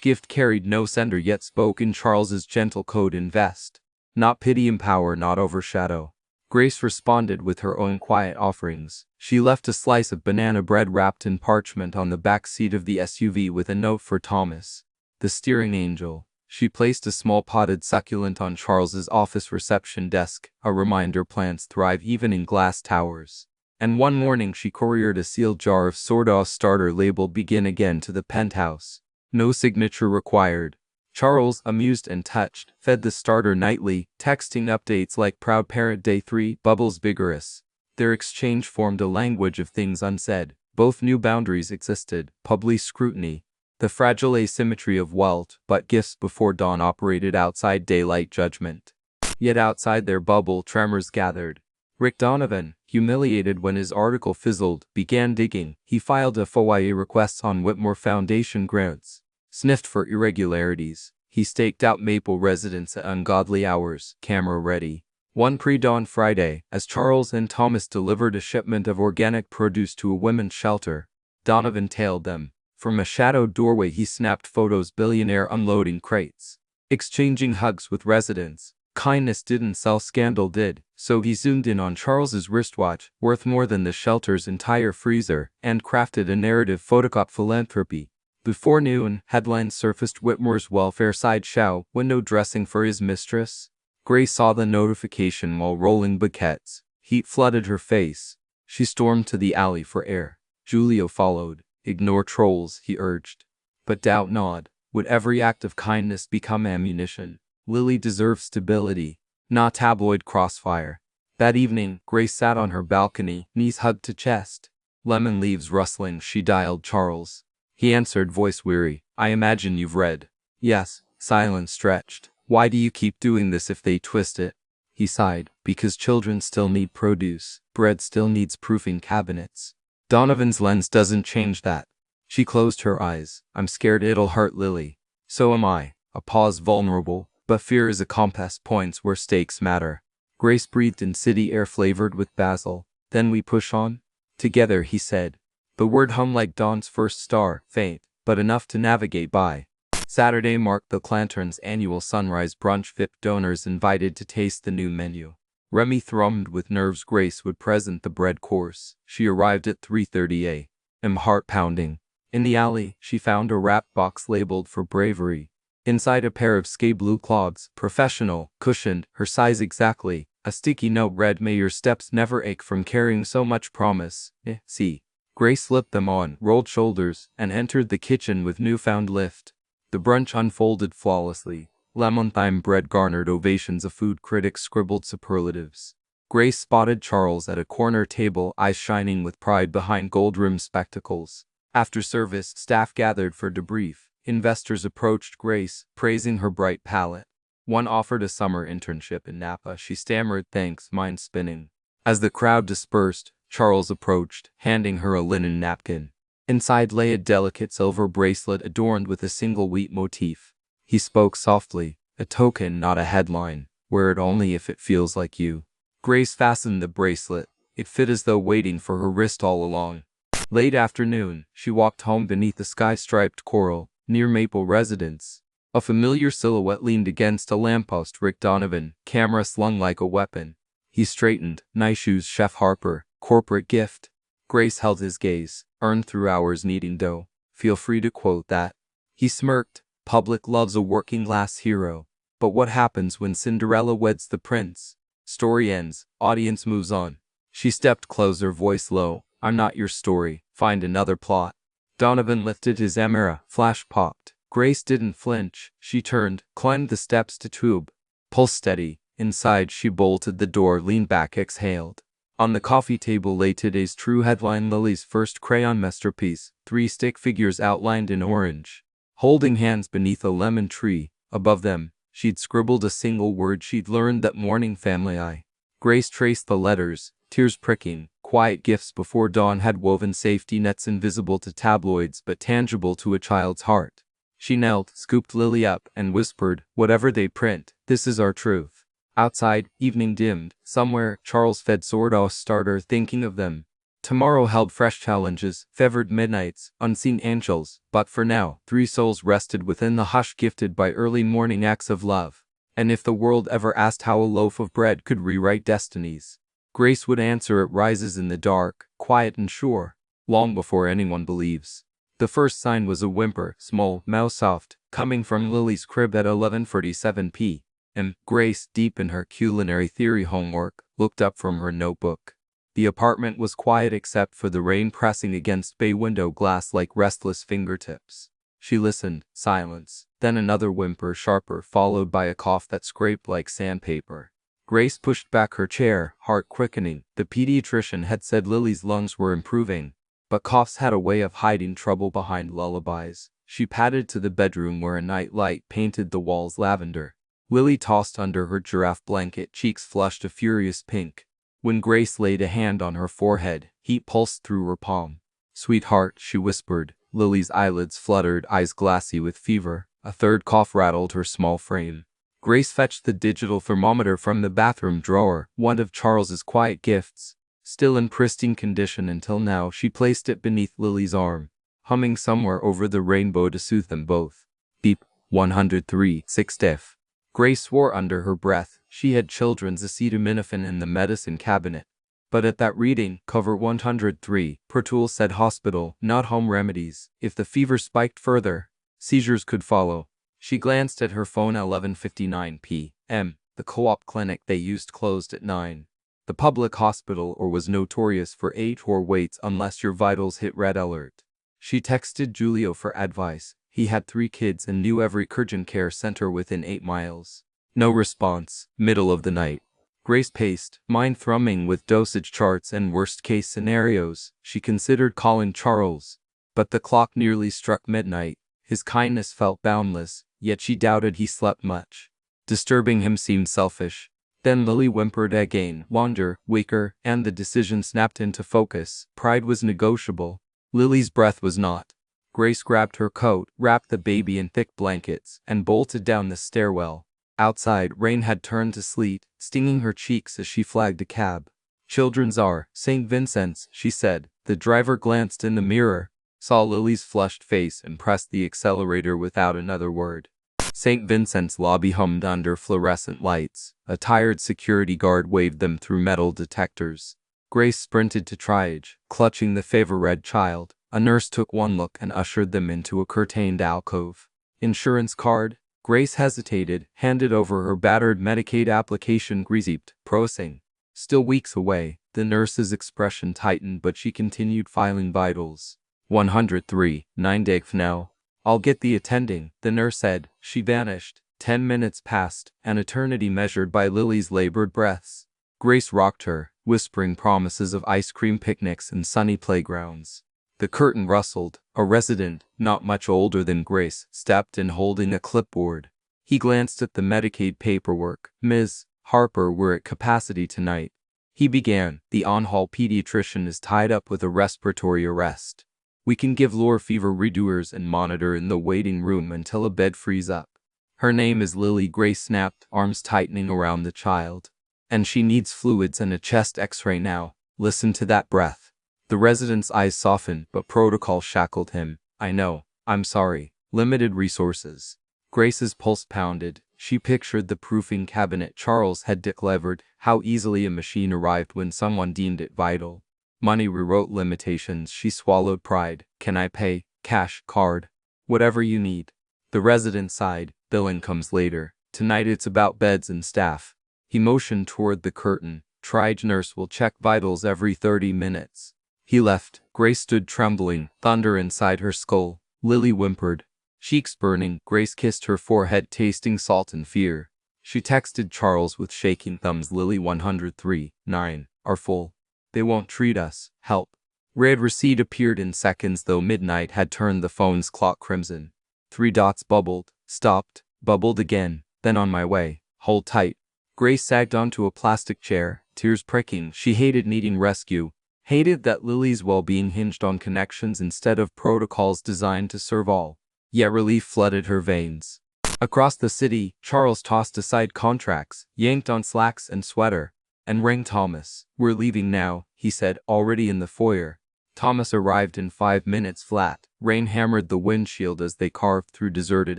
gift carried no sender yet spoke in Charles's gentle code: invest. Not pity, empower, not overshadow. Grace responded with her own quiet offerings. She left a slice of banana bread wrapped in parchment on the back seat of the SUV with a note for Thomas, the steering angel. She placed a small potted succulent on Charles's office reception desk, a reminder plants thrive even in glass towers. And one morning she couriered a sealed jar of sawdust starter labeled begin again to the penthouse. No signature required. Charles, amused and touched, fed the starter nightly, texting updates like proud parent day 3, bubbles vigorous. Their exchange formed a language of things unsaid. Both knew boundaries existed, public scrutiny, the fragile asymmetry of wealth, but gifts before dawn operated outside daylight judgment. Yet outside their bubble, tremors gathered. Rick Donovan, humiliated when his article fizzled, began digging. He filed a FOIA request on Whitmore Foundation grants. Sniffed for irregularities. He staked out Maple residents at ungodly hours, camera ready. One pre-dawn Friday, as Charles and Thomas delivered a shipment of organic produce to a women's shelter, Donovan tailed them. From a shadowed doorway he snapped photos, billionaire unloading crates, exchanging hugs with residents. Kindness didn't sell, scandal did, so he zoomed in on Charles's wristwatch, worth more than the shelter's entire freezer, and crafted a narrative photocop philanthropy. Before noon, headlines surfaced: Whitmore's welfare sideshow, window dressing for his mistress. Grace saw the notification while rolling bouquets. Heat flooded her face. She stormed to the alley for air. Julio followed. Ignore trolls, he urged. But doubt not. Would every act of kindness become ammunition? Lily deserves stability, not tabloid crossfire. That evening, Grace sat on her balcony, knees hugged to chest. Lemon leaves rustling, she dialed Charles. He answered, voice weary. I imagine you've read. Yes, silence stretched. Why do you keep doing this if they twist it? He sighed. Because children still need produce. Bread still needs proofing cabinets. Donovan's lens doesn't change that. She closed her eyes. I'm scared it'll hurt Lily. So am I. A pause vulnerable, but fear is a compass points where stakes matter. Grace breathed in city air flavored with basil. Then we push on? Together, he said. The word hummed like dawn's first star, faint, but enough to navigate by. Saturday marked the Clantern's annual sunrise brunch. VIP donors invited to taste the new menu. Remy thrummed with nerves. Grace would present the bread course. She arrived at 3:30 a.m. heart pounding. In the alley, she found a wrapped box labeled for bravery. Inside a pair of sky blue clogs, professional, cushioned, her size exactly. A sticky note read, "May your steps never ache from carrying so much promise." See. Grace slipped them on, rolled shoulders, and entered the kitchen with newfound lift. The brunch unfolded flawlessly. Lemon thyme bread garnered ovations. A food critic scribbled superlatives. Grace spotted Charles at a corner table, eyes shining with pride behind gold-rimmed spectacles. After service, staff gathered for debrief. Investors approached Grace, praising her bright palette. One offered a summer internship in Napa. She stammered thanks, mind spinning. As the crowd dispersed, Charles approached, handing her a linen napkin. Inside lay a delicate silver bracelet adorned with a single wheat motif. He spoke softly, "A token, not a headline. Wear it only if it feels like you." Grace fastened the bracelet. It fit as though waiting for her wrist all along. Late afternoon, she walked home beneath the sky-striped coral, near Maple Residence. A familiar silhouette leaned against a lamppost. Rick Donovan, camera slung like a weapon. He straightened. "Nice shoes, Chef Harper. Corporate gift." Grace held his gaze. "Earned through hours kneading dough. Feel free to quote that." He smirked. "Public loves a working-class hero. But what happens when Cinderella weds the prince? Story ends, audience moves on." She stepped closer, voice low. "I'm not your story. Find another plot." Donovan lifted his camera. Flash popped. Grace didn't flinch. She turned, climbed the steps to tube. Pulse steady. Inside, she bolted the door, leaned back, exhaled. On the coffee table lay today's true headline, Lily's first crayon masterpiece, 3 stick figures outlined in orange, holding hands beneath a lemon tree. Above them, she'd scribbled a single word she'd learned that morning, family I. Grace traced the letters, tears pricking. Quiet gifts before dawn had woven safety nets invisible to tabloids but tangible to a child's heart. She knelt, scooped Lily up, and whispered, "Whatever they print, this is our truth." Outside, evening dimmed. Somewhere, Charles fed sourdough starter, thinking of them. Tomorrow held fresh challenges, fevered midnights, unseen angels. But for now, 3 souls rested within the hush gifted by early morning acts of love. And if the world ever asked how a loaf of bread could rewrite destinies, Grace would answer, it rises in the dark, quiet and sure, long before anyone believes. The first sign was a whimper, small, mouse-soft, coming from Lily's crib at 11:47 p.m. Grace, deep in her culinary theory homework, looked up from her notebook. The apartment was quiet except for the rain pressing against bay window glass like restless fingertips. She listened, silence, then another whimper, sharper, followed by a cough that scraped like sandpaper. Grace pushed back her chair, heart quickening. The pediatrician had said Lily's lungs were improving, but coughs had a way of hiding trouble behind lullabies. She padded to the bedroom where a night light painted the walls lavender. Lily tossed under her giraffe blanket, cheeks flushed a furious pink. When Grace laid a hand on her forehead, heat pulsed through her palm. "Sweetheart," she whispered. Lily's eyelids fluttered, eyes glassy with fever. A third cough rattled her small frame. Grace fetched the digital thermometer from the bathroom drawer, one of Charles's quiet gifts. Still in pristine condition until now, she placed it beneath Lily's arm, humming somewhere over the rainbow to soothe them both. Beep, 103, 6th. Grace swore under her breath. She had children's acetaminophen in the medicine cabinet. But at that reading, cover 103, Pertul said hospital, not home remedies. If the fever spiked further, seizures could follow. She glanced at her phone at 11:59 p.m. The co-op clinic they used closed at 9. The public hospital was notorious for 8-hour waits unless your vitals hit red alert. She texted Giulio for advice. He had 3 kids and knew every urgent care center within 8 miles. No response. Middle of the night. Grace paced, mind thrumming with dosage charts and worst-case scenarios. She considered calling Charles, but the clock nearly struck midnight. His kindness felt boundless. yet she doubted he slept much. Disturbing him seemed selfish. Then Lily whimpered again, longer, weaker, and the decision snapped into focus. Pride was negotiable. Lily's breath was not. Grace grabbed her coat, wrapped the baby in thick blankets, and bolted down the stairwell. Outside, rain had turned to sleet, stinging her cheeks as she flagged a cab. "Children's are St. Vincent's," she said. The driver glanced in the mirror, saw Lily's flushed face, and pressed the accelerator without another word. St. Vincent's lobby hummed under fluorescent lights. A tired security guard waved them through metal detectors. Grace sprinted to triage, clutching the favor-red child. A nurse took one look and ushered them into a curtained alcove. "Insurance card?" Grace hesitated, handed over her battered Medicaid application. "Received, processing." Still weeks away, the nurse's expression tightened, but she continued filing vitals. 103, 9 days now. "I'll get the attending," the nurse said. She vanished. 10 minutes passed, an eternity measured by Lily's labored breaths. Grace rocked her, whispering promises of ice cream picnics and sunny playgrounds. The curtain rustled. A resident, not much older than Grace, stepped in holding a clipboard. He glanced at the Medicaid paperwork. "Ms. Harper, we're at capacity tonight." He began. "The on-hall pediatrician is tied up with a respiratory arrest. We can give lower fever reducers and monitor in the waiting room until a bed frees up." "Her name is Lily," Grace snapped, arms tightening around the child. "And she needs fluids and a chest x-ray now. Listen to that breath." The resident's eyes softened, but protocol shackled him. "I know. I'm sorry. Limited resources." Grace's pulse pounded. She pictured the proofing cabinet Charles had delivered, how easily a machine arrived when someone deemed it vital. Money rewrote limitations. She swallowed pride. "Can I pay? Cash, card? Whatever you need." The resident sighed. "Billing comes later. Tonight it's about beds and staff." He motioned toward the curtain. "Triage nurse will check vitals every 30 minutes. He left. Grace stood trembling, thunder inside her skull. Lily whimpered. Cheeks burning, Grace kissed her forehead, tasting salt and fear. She texted Charles with shaking thumbs. "Lily 103, 9, are full. They won't treat us. Help." Red receipt appeared in seconds, though midnight had turned the phone's clock crimson. 3 dots bubbled, stopped, bubbled again, then "On my way. Hold tight." Grace sagged onto a plastic chair, tears pricking. She hated needing rescue. Hated that Lily's well-being hinged on connections instead of protocols designed to serve all. Yet relief flooded her veins. Across the city, Charles tossed aside contracts, yanked on slacks and sweater, and rang Thomas. "We're leaving now," he said, already in the foyer. Thomas arrived in 5 minutes flat. Rain hammered the windshield as they carved through deserted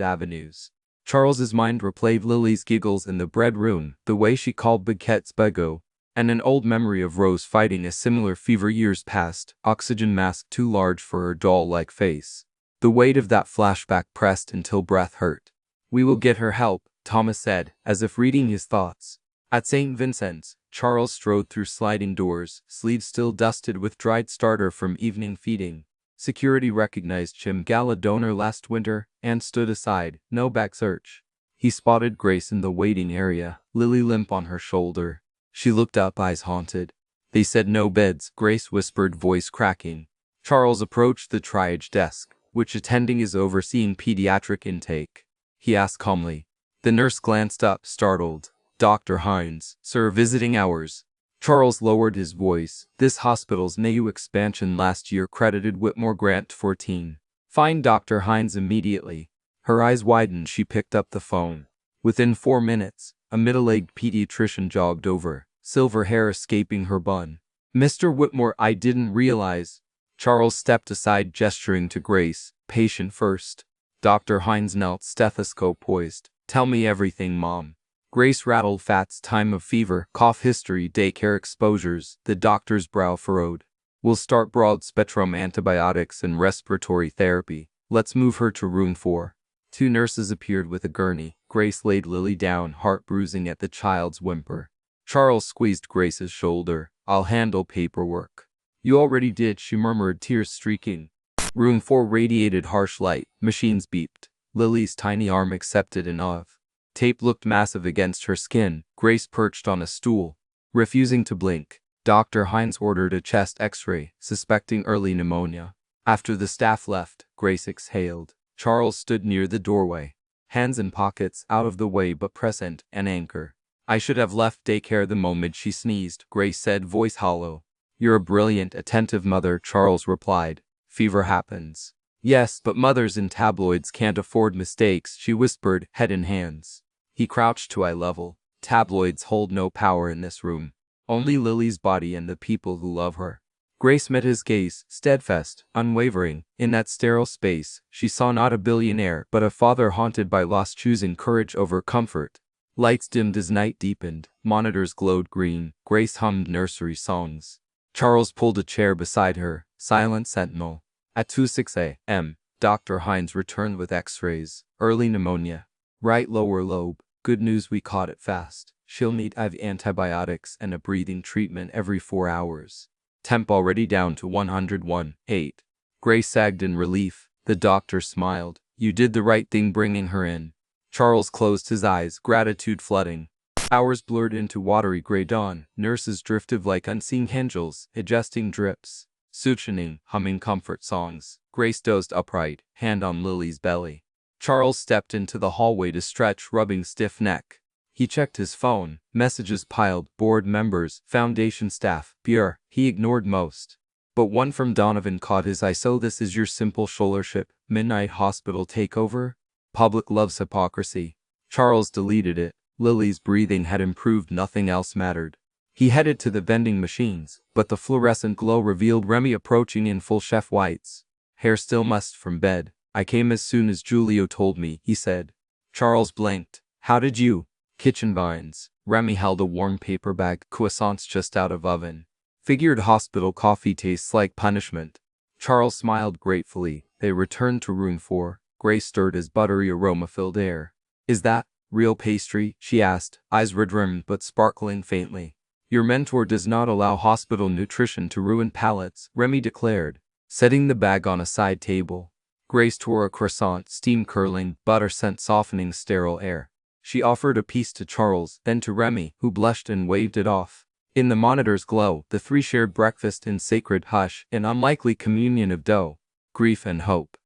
avenues. Charles's mind replayed Lily's giggles in the bread room, the way she called baguettes bagot, and an old memory of Rose fighting a similar fever years past, oxygen mask too large for her doll-like face. The weight of that flashback pressed until breath hurt. "We will get her help," Thomas said, as if reading his thoughts. At St. Vincent's, Charles strode through sliding doors, sleeves still dusted with dried starter from evening feeding. Security recognized Jim Gala donor last winter and stood aside. No back search. He spotted Grace in the waiting area, Lily limp on her shoulder. She looked up, eyes haunted. "They said no beds," Grace whispered, voice cracking. Charles approached the triage desk. "Which attending is overseeing pediatric intake?" he asked calmly. The nurse glanced up, startled. "Dr. Hines, sir, visiting hours." Charles lowered his voice. "This hospital's NICU expansion last year credited Whitmore Grant 14. Find Dr. Hines immediately." Her eyes widened. She picked up the phone. Within 4 minutes, a middle-aged pediatrician jogged over, silver hair escaping her bun. "Mr. Whitmore, I didn't realize." Charles stepped aside, gesturing to Grace. "Patient first." Dr. Hines knelt, stethoscope poised. "Tell me everything, Mom." Grace rattled facts: time of fever, cough history, daycare exposures. The doctor's brow furrowed. "We'll start broad-spectrum antibiotics and respiratory therapy. Let's move her to room 4. 2 nurses appeared with a gurney. Grace laid Lily down, heart bruising at the child's whimper. Charles squeezed Grace's shoulder. "I'll handle paperwork." "You already did," she murmured, tears streaking. Room 4 radiated harsh light. Machines beeped. Lily's tiny arm accepted an OV. Tape looked massive against her skin. Grace perched on a stool, refusing to blink. Dr. Hines ordered a chest x-ray, suspecting early pneumonia. After the staff left, Grace exhaled. Charles stood near the doorway. hands in pockets, out of the way but present, an anchor. I should have left daycare the moment she sneezed, Grace said, voice hollow. You're a brilliant, attentive mother, Charles replied. Fever happens. Yes, but mothers in tabloids can't afford mistakes, she whispered, head in hands. He crouched to eye level. Tabloids hold no power in this room. Only Lily's body and the people who love her. Grace met his gaze, steadfast, unwavering. In that sterile space, she saw not a billionaire but a father haunted by loss, choosing courage over comfort. Lights dimmed as night deepened. Monitors glowed green. Grace hummed nursery songs. Charles pulled a chair beside her, silent sentinel. At 2:06 a.m., Dr. Hines returned with x-rays. Early pneumonia. Right lower lobe. Good news, we caught it fast. She'll need IV antibiotics and a breathing treatment every 4 hours. Temp already down to 101.8. Grace sagged in relief. The doctor smiled. You did the right thing bringing her in. Charles closed his eyes, gratitude flooding. Hours blurred into watery gray dawn. Nurses drifted like unseen angels, adjusting drips, suctioning, humming comfort songs. Grace dozed upright, hand on Lily's belly. Charles stepped into the hallway to stretch, rubbing stiff neck. He checked his phone. Messages piled. Board members, foundation staff, pure. He ignored most. But one from Donovan caught his eye. So this is your simple scholarship, midnight hospital takeover? Public loves hypocrisy. Charles deleted it. Lily's breathing had improved, nothing else mattered. He headed to the vending machines, but the fluorescent glow revealed Remy approaching in full chef whites. Hair still mussed from bed. I came as soon as Julio told me, he said. Charles blinked. How did you? Kitchen vines. Remy held a warm paper bag, croissants just out of oven. Figured hospital coffee tastes like punishment. Charles smiled gratefully. They returned to room 4. Grace stirred as buttery aroma filled air. Is that real pastry? She asked, eyes red-rimmed but sparkling faintly. Your mentor does not allow hospital nutrition to ruin palates, Remy declared, setting the bag on a side table. Grace tore a croissant, steam curling, butter scent softening sterile air. She offered a piece to Charles, then to Remy, who blushed and waved it off. In the monitor's glow, the three shared breakfast in sacred hush, an unlikely communion of dough, grief and hope.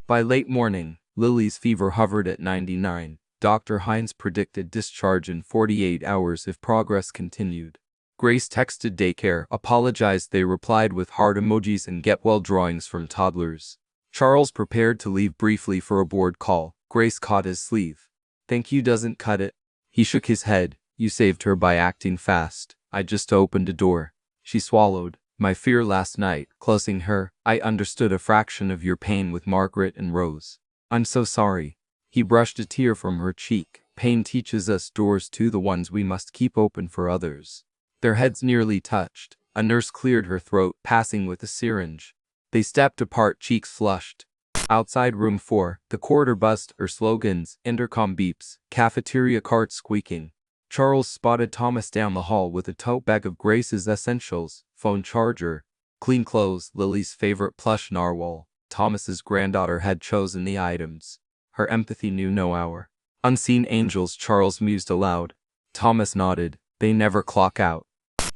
By late morning, Lily's fever hovered at 99. Dr. Hines predicted discharge in 48 hours if progress continued. Grace texted daycare, apologized. They replied with heart emojis and get well drawings from toddlers. Charles prepared to leave briefly for a board call. Grace caught his sleeve. Thank you doesn't cut it. He shook his head. You saved her by acting fast. I just opened a door. She swallowed. My fear last night, closing her, I understood a fraction of your pain with Margaret and Rose. I'm so sorry. He brushed a tear from her cheek. Pain teaches us doors too, the ones we must keep open for others. Their heads nearly touched. A nurse cleared her throat, passing with a syringe. They stepped apart, cheeks flushed. Outside room 4, the corridor buzzed, her slogans, intercom beeps, cafeteria carts squeaking. Charles spotted Thomas down the hall with a tote bag of Grace's essentials, phone charger, clean clothes, Lily's favorite plush narwhal. Thomas's granddaughter had chosen the items. Her empathy knew no hour. Unseen angels, Charles mused aloud. Thomas nodded. They never clock out.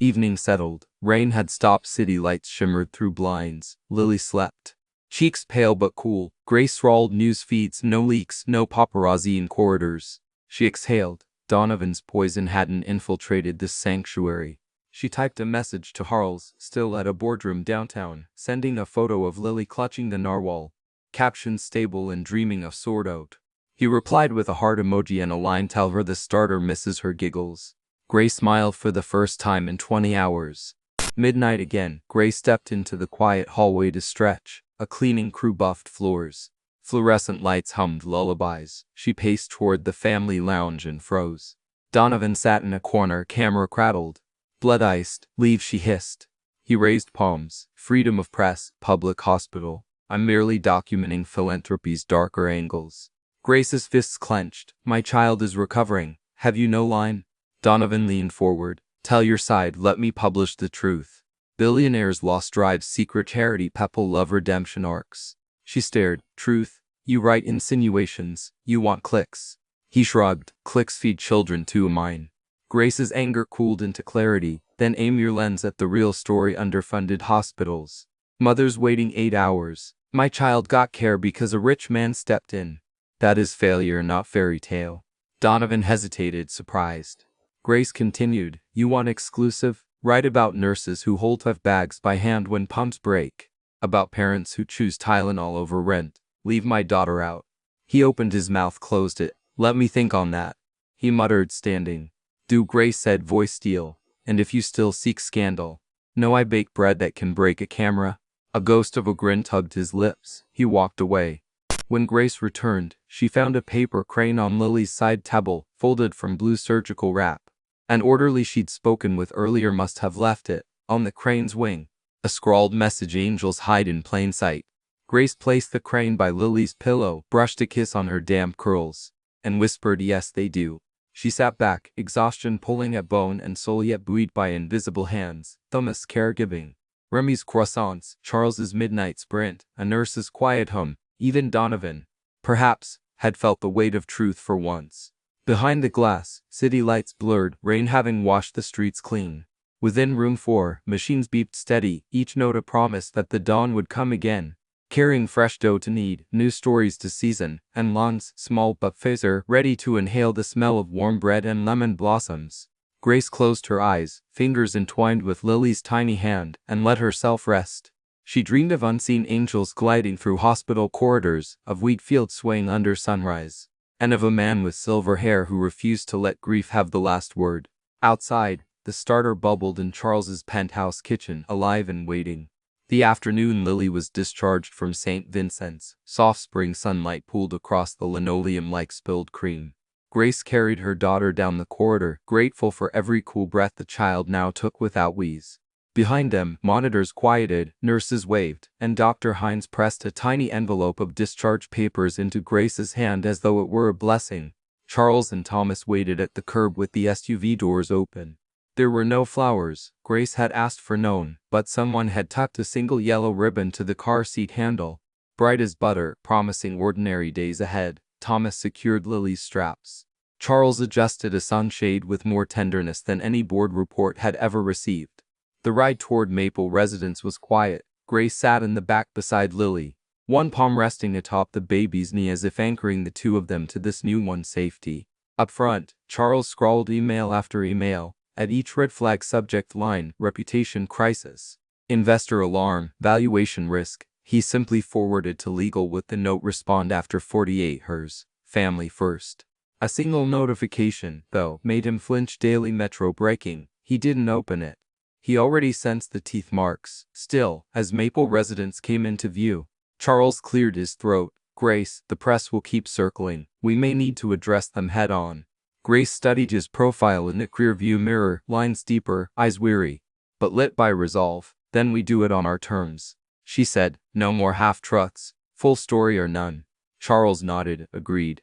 Evening settled. Rain had stopped. City lights shimmered through blinds. Lily slept. Cheeks pale but cool. Grace scrawled news feeds. No leaks, no paparazzi in corridors. She exhaled. Donovan's poison hadn't infiltrated this sanctuary. She typed a message to Charles, still at a boardroom downtown, sending a photo of Lily clutching the narwhal. Caption stable and dreaming of sword out. He replied with a heart emoji and a line, tell her the starter misses her giggles. Grace smiled for the first time in 20 hours. Midnight again. Grace stepped into the quiet hallway to stretch. A cleaning crew buffed floors. Fluorescent lights hummed lullabies. She paced toward the family lounge and froze. Donovan sat in a corner, camera cradled. Blood iced. Leave, she hissed. He raised palms. Freedom of press, public hospital. I'm merely documenting philanthropy's darker angles. Grace's fists clenched. My child is recovering. Have you no line? Donovan leaned forward. Tell your side, let me publish the truth. Billionaires Lost Drives secret charity Pepple love redemption arcs. She stared. Truth? You write insinuations. You want clicks. He shrugged. Clicks feed children too, mine. Grace's anger cooled into clarity. Then aim your lens at the real story. Underfunded hospitals. Mothers waiting 8 hours. My child got care because a rich man stepped in. That is failure, not fairy tale. Donovan hesitated, surprised. Grace continued, you want exclusive? Write about nurses who hold tough bags by hand when pumps break. About parents who choose Tylenol over rent. Leave my daughter out. He opened his mouth, closed it. Let me think on that. He muttered, standing. Do, Grace said, voice steel. And if you still seek scandal, know I bake bread that can break a camera. A ghost of a grin tugged his lips. He walked away. When Grace returned, she found a paper crane on Lily's side table, folded from blue surgical wrap. An orderly she'd spoken with earlier must have left it, on the crane's wing. A scrawled message, angels hide in plain sight. Grace placed the crane by Lily's pillow, brushed a kiss on her damp curls, and whispered, yes they do. She sat back, exhaustion pulling at bone and soul, yet buoyed by invisible hands. Thomas' caregiving. Remy's croissants, Charles's midnight sprint, a nurse's quiet hum. Even Donovan, perhaps, had felt the weight of truth for once. Behind the glass, city lights blurred, rain having washed the streets clean. Within room 4, machines beeped steady, each note a promise that the dawn would come again, carrying fresh dough to knead, new stories to season, and lawns, small but fair, ready to inhale the smell of warm bread and lemon blossoms. Grace closed her eyes, fingers entwined with Lily's tiny hand, and let herself rest. She dreamed of unseen angels gliding through hospital corridors, of wheat fields swaying under sunrise, and of a man with silver hair who refused to let grief have the last word. Outside, the starter bubbled in Charles's penthouse kitchen, alive and waiting. The afternoon Lily was discharged from St. Vincent's. Soft spring sunlight pooled across the linoleum like spilled cream. Grace carried her daughter down the corridor, grateful for every cool breath the child now took without wheeze. Behind them, monitors quieted, nurses waved, and Dr. Hines pressed a tiny envelope of discharge papers into Grace's hand as though it were a blessing. Charles and Thomas waited at the curb with the SUV doors open. There were no flowers. Grace had asked for none, but someone had tucked a single yellow ribbon to the car seat handle. Bright as butter, promising ordinary days ahead, Thomas secured Lily's straps. Charles adjusted a sunshade with more tenderness than any board report had ever received. The ride toward Maple Residence was quiet. Grace sat in the back beside Lily, one palm resting atop the baby's knee as if anchoring the two of them to this new one's safety. Up front, Charles scrawled email after email, at each red flag subject line, reputation crisis, investor alarm, valuation risk. He simply forwarded to legal with the note, respond after 48 hours, family first. A single notification, though, made him flinch. Daily Metro breaking. He didn't open it. He already sensed the teeth marks. Still, as Maple Residence came into view, Charles cleared his throat. Grace, the press will keep circling. We may need to address them head on. Grace studied his profile in the rear-view mirror, lines deeper, eyes weary, but lit by resolve. Then we do it on our terms, she said. No more half-truths, full story or none. Charles nodded, agreed.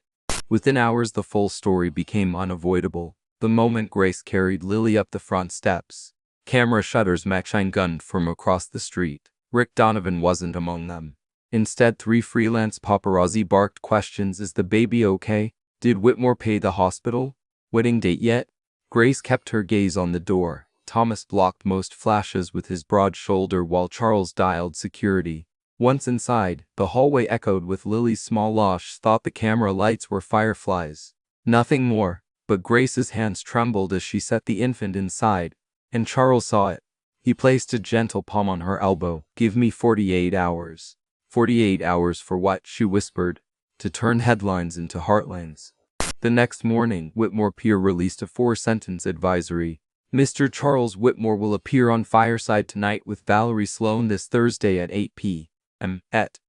Within hours the full story became unavoidable. The moment Grace carried Lily up the front steps, camera shutters machine gunned from across the street. Rick Donovan wasn't among them. Instead, 3 freelance paparazzi barked questions. Is the baby okay? Did Whitmore pay the hospital? Wedding date yet? Grace kept her gaze on the door. Thomas blocked most flashes with his broad shoulder while Charles dialed security. Once inside, the hallway echoed with Lily's small lash. Thought the camera lights were fireflies. Nothing more, but Grace's hands trembled as she set the infant inside, and Charles saw it. He placed a gentle palm on her elbow. Give me 48 hours. 48 hours for what? She whispered. To turn headlines into heartlands. The next morning, Whitmore Pier released a 4-sentence advisory. Mr. Charles Whitmore will appear on Fireside Tonight with Valerie Sloan this Thursday at 8 p.m.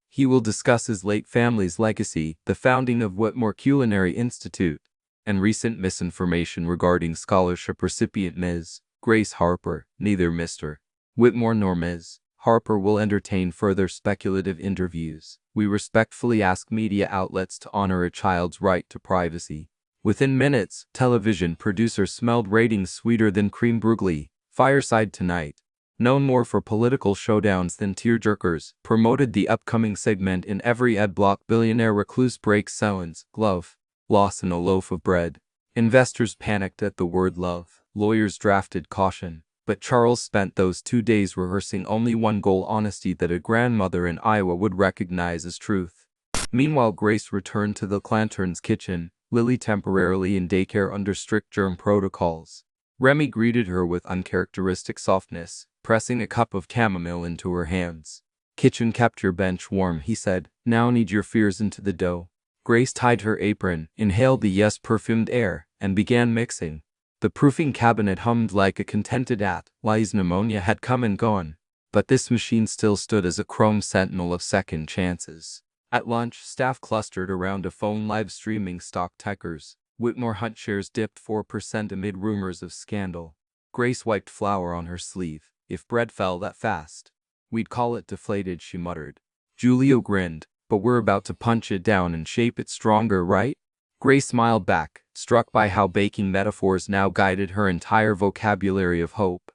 He will discuss his late family's legacy, the founding of Whitmore Culinary Institute, and recent misinformation regarding scholarship recipient Ms. Grace Harper. Neither Mr. Whitmore nor Ms. Harper will entertain further speculative interviews. We respectfully ask media outlets to honor a child's right to privacy. Within minutes, television producer smelled ratings sweeter than cream brulee. Fireside Tonight, known more for political showdowns than tearjerkers, promoted the upcoming segment in every ad block. Billionaire recluse breaks silence, glove, loss, and a loaf of bread. Investors panicked at the word love. Lawyers drafted caution. But Charles spent those 2 days rehearsing only one goal: honesty that a grandmother in Iowa would recognize as truth. Meanwhile, Grace returned to the Clantern's kitchen, Lily temporarily in daycare under strict germ protocols. Remy greeted her with uncharacteristic softness, pressing a cup of chamomile into her hands. "Kitchen kept your bench warm," he said. "Now knead your fears into the dough." Grace tied her apron, inhaled the yes-perfumed air, and began mixing. The proofing cabinet hummed like a contented at. Li's pneumonia had come and gone, but this machine still stood as a chrome sentinel of second chances. At lunch, staff clustered around a phone live-streaming stock tickers. Whitmore Hunt shares dipped 4% amid rumors of scandal. Grace wiped flour on her sleeve. "If bread fell that fast, we'd call it deflated," she muttered. Julio grinned. "But we're about to punch it down and shape it stronger, right?" Grace smiled back, struck by how baking metaphors now guided her entire vocabulary of hope.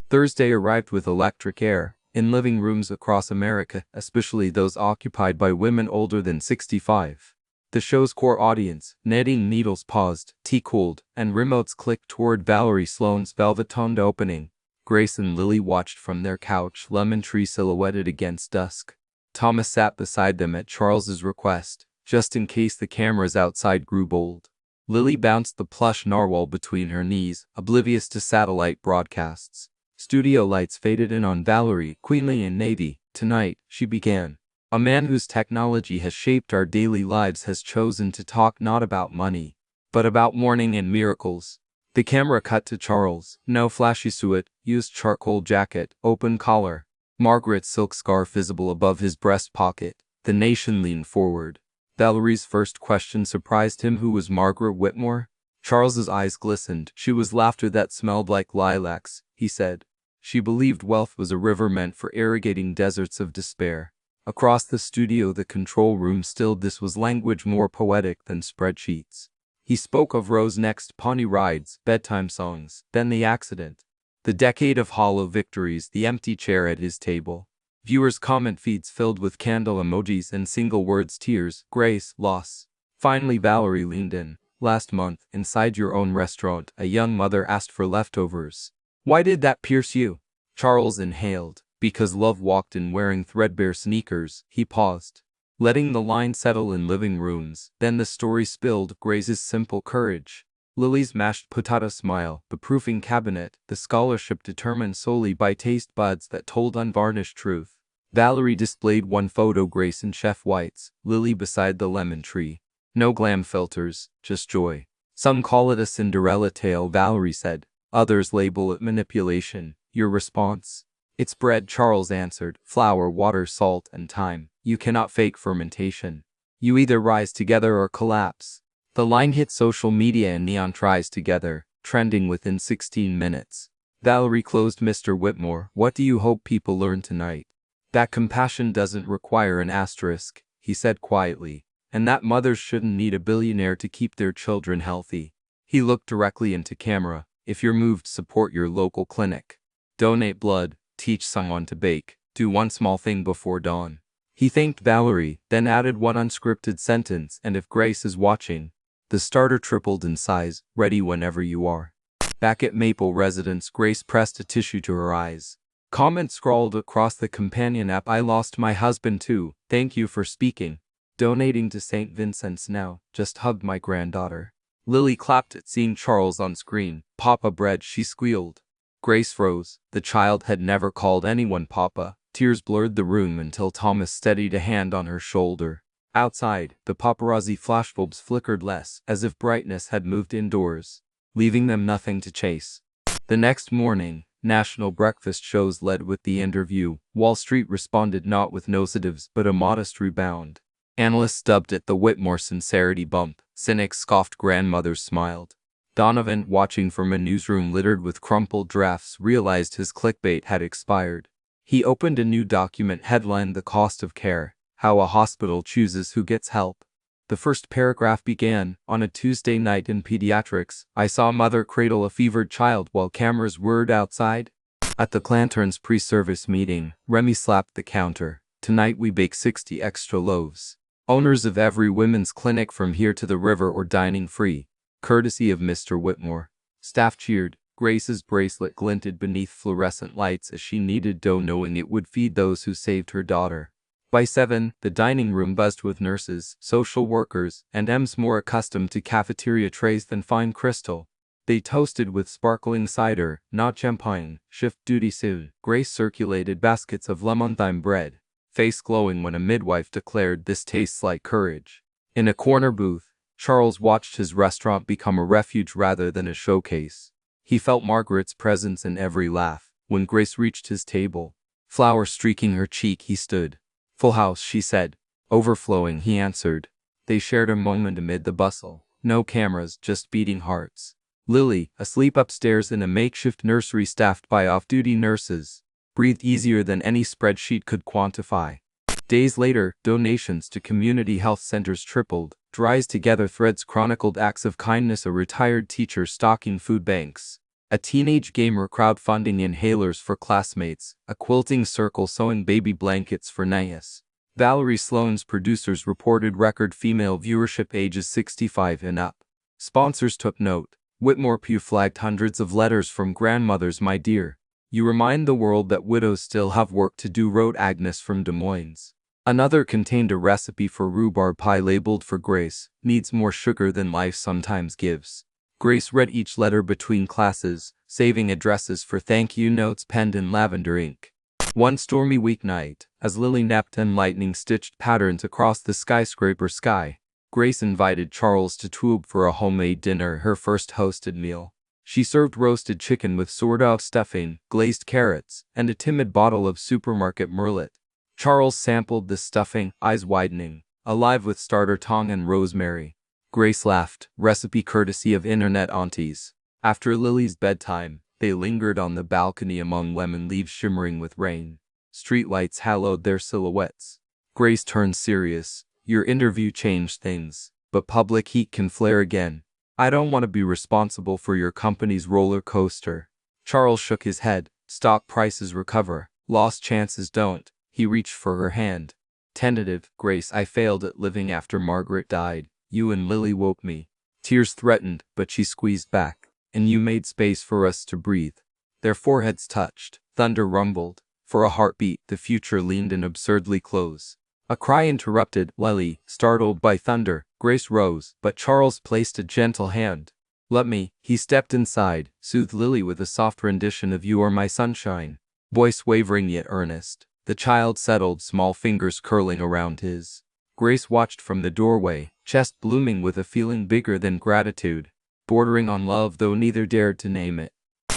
Thursday arrived with electric air. In living rooms across America, especially those occupied by women older than 65. The show's core audience, knitting needles paused, tea cooled, and remotes clicked toward Valerie Sloane's velvet-toned opening. Grace and Lily watched from their couch, lemon tree silhouetted against dusk. Thomas sat beside them at Charles's request, just in case the cameras outside grew bold. Lily bounced the plush narwhal between her knees, oblivious to satellite broadcasts. Studio lights faded in on Valerie, queenly in navy. "Tonight," she began, "a man whose technology has shaped our daily lives has chosen to talk not about money, but about morning and miracles." The camera cut to Charles. No flashy suit, used charcoal jacket, open collar. Margaret's silk scarf visible above his breast pocket. The nation leaned forward. Valerie's first question surprised him. Who was Margaret Whitmore? Charles's eyes glistened. "She was laughter that smelled like lilacs," he said. "She believed wealth was a river meant for irrigating deserts of despair." Across the studio, the control room stilled. This was language more poetic than spreadsheets. He spoke of Rose's next pony rides, bedtime songs, then the accident. The decade of hollow victories, the empty chair at his table. Viewers' comment feeds filled with candle emojis and single words: tears, grace, loss. Finally, Valerie leaned in. "Last month, inside your own restaurant, a young mother asked for leftovers. Why did that pierce you?" Charles inhaled. "Because love walked in wearing threadbare sneakers." He paused, letting the line settle. In living rooms. Then the story spilled. Grace's simple courage. Lily's mashed potato smile. The proofing cabinet. The scholarship determined solely by taste buds that told unvarnished truth. Valerie displayed one photo, Grace in chef whites, Lily beside the lemon tree. No glam filters, just joy. "Some call it a Cinderella tale," Valerie said. "Others label it manipulation." "Your response?" "It's bread," Charles answered. "Flour, water, salt, and time. You cannot fake fermentation. You either rise together or collapse." The line hit social media and neon tries together, trending within 16 minutes. Valerie closed. "Mr. Whitmore, what do you hope people learn tonight?" "That compassion doesn't require an asterisk," he said quietly, "and that mothers shouldn't need a billionaire to keep their children healthy." He looked directly into camera. "If you're moved, support your local clinic. Donate blood, teach someone to bake, do one small thing before dawn." He thanked Valerie, then added one unscripted sentence: "And if Grace is watching." The starter tripled in size. "Ready whenever you are." Back at Maple residence, Grace pressed a tissue to her eyes. Comments scrawled across the companion app: "I lost my husband too. Thank you for speaking. Donating to St. Vincent's now. Just hugged my granddaughter." Lily clapped at seeing Charles on screen. "Papa bread," she squealed. Grace froze. The child had never called anyone Papa. Tears blurred the room until Thomas steadied a hand on her shoulder. Outside, the paparazzi flashbulbs flickered less, as if brightness had moved indoors, leaving them nothing to chase. The next morning, national breakfast shows led with The Interview. Wall Street responded not with nosedives but a modest rebound. Analysts dubbed it the Whitmore sincerity bump. Cynics scoffed. Grandmothers smiled. Donovan, watching from a newsroom littered with crumpled drafts, realized his clickbait had expired. He opened a new document headlined "The Cost of Care: How a Hospital Chooses Who Gets Help." The first paragraph began, "On a Tuesday night in pediatrics, I saw a mother cradle a fevered child while cameras whirred outside." At the Clantern's pre-service meeting, Remy slapped the counter. "Tonight we bake 60 extra loaves. Owners of every women's clinic from here to the river or dining free. Courtesy of Mr. Whitmore." Staff cheered. Grace's bracelet glinted beneath fluorescent lights as she kneaded dough, knowing it would feed those who saved her daughter. By 7, the dining room buzzed with nurses, social workers, and M's more accustomed to cafeteria trays than fine crystal. They toasted with sparkling cider, not champagne. Shift duty soon. Grace circulated baskets of lemon-thyme bread, face glowing when a midwife declared, "This tastes like courage." In a corner booth, Charles watched his restaurant become a refuge rather than a showcase. He felt Margaret's presence in every laugh. When Grace reached his table, flour streaking her cheek, he stood. "Full house," she said. "Overflowing," he answered. They shared a moment amid the bustle. No cameras, just beating hearts. Lily, asleep upstairs in a makeshift nursery staffed by off-duty nurses, breathed easier than any spreadsheet could quantify. Days later, donations to community health centers tripled. Dries Together threads chronicled acts of kindness, a retired teacher stocking food banks, a teenage gamer crowdfunding inhalers for classmates, a quilting circle sewing baby blankets for Nias. Valerie Sloan's producers reported record female viewership ages 65 and up. Sponsors took note. Whitmore Pugh flagged hundreds of letters from grandmothers. "My dear, you remind the world that widows still have work to do," wrote Agnes from Des Moines. Another contained a recipe for rhubarb pie labeled for Grace, "Needs more sugar than life sometimes gives." Grace read each letter between classes, saving addresses for thank you notes penned in lavender ink. One stormy weeknight, as Lily napped and lightning stitched patterns across the skyscraper sky, Grace invited Charles to Tube for a homemade dinner, her first hosted meal. She served roasted chicken with sourdough stuffing, glazed carrots, and a timid bottle of supermarket Merlot. Charles sampled the stuffing, eyes widening, alive with starter tong and rosemary. Grace laughed, recipe courtesy of internet aunties. After Lily's bedtime, they lingered on the balcony among lemon leaves shimmering with rain. Streetlights hallowed their silhouettes. Grace turned serious. "Your interview changed things, but public heat can flare again. I don't want to be responsible for your company's roller coaster." Charles shook his head. "Stock prices recover. Lost chances don't." He reached for her hand. Tentative. "Grace, I failed at living after Margaret died. You and Lily woke me." Tears threatened, but she squeezed back. "And you made space for us to breathe." Their foreheads touched. Thunder rumbled. For a heartbeat, the future leaned in absurdly close. A cry interrupted Lily, startled by thunder. Grace rose, but Charles placed a gentle hand. "Let me." He stepped inside, soothed Lily with a soft rendition of "You Are My Sunshine." Voice wavering yet earnest. The child settled, small fingers curling around his. Grace watched from the doorway, chest blooming with a feeling bigger than gratitude, bordering on love though neither dared to name it.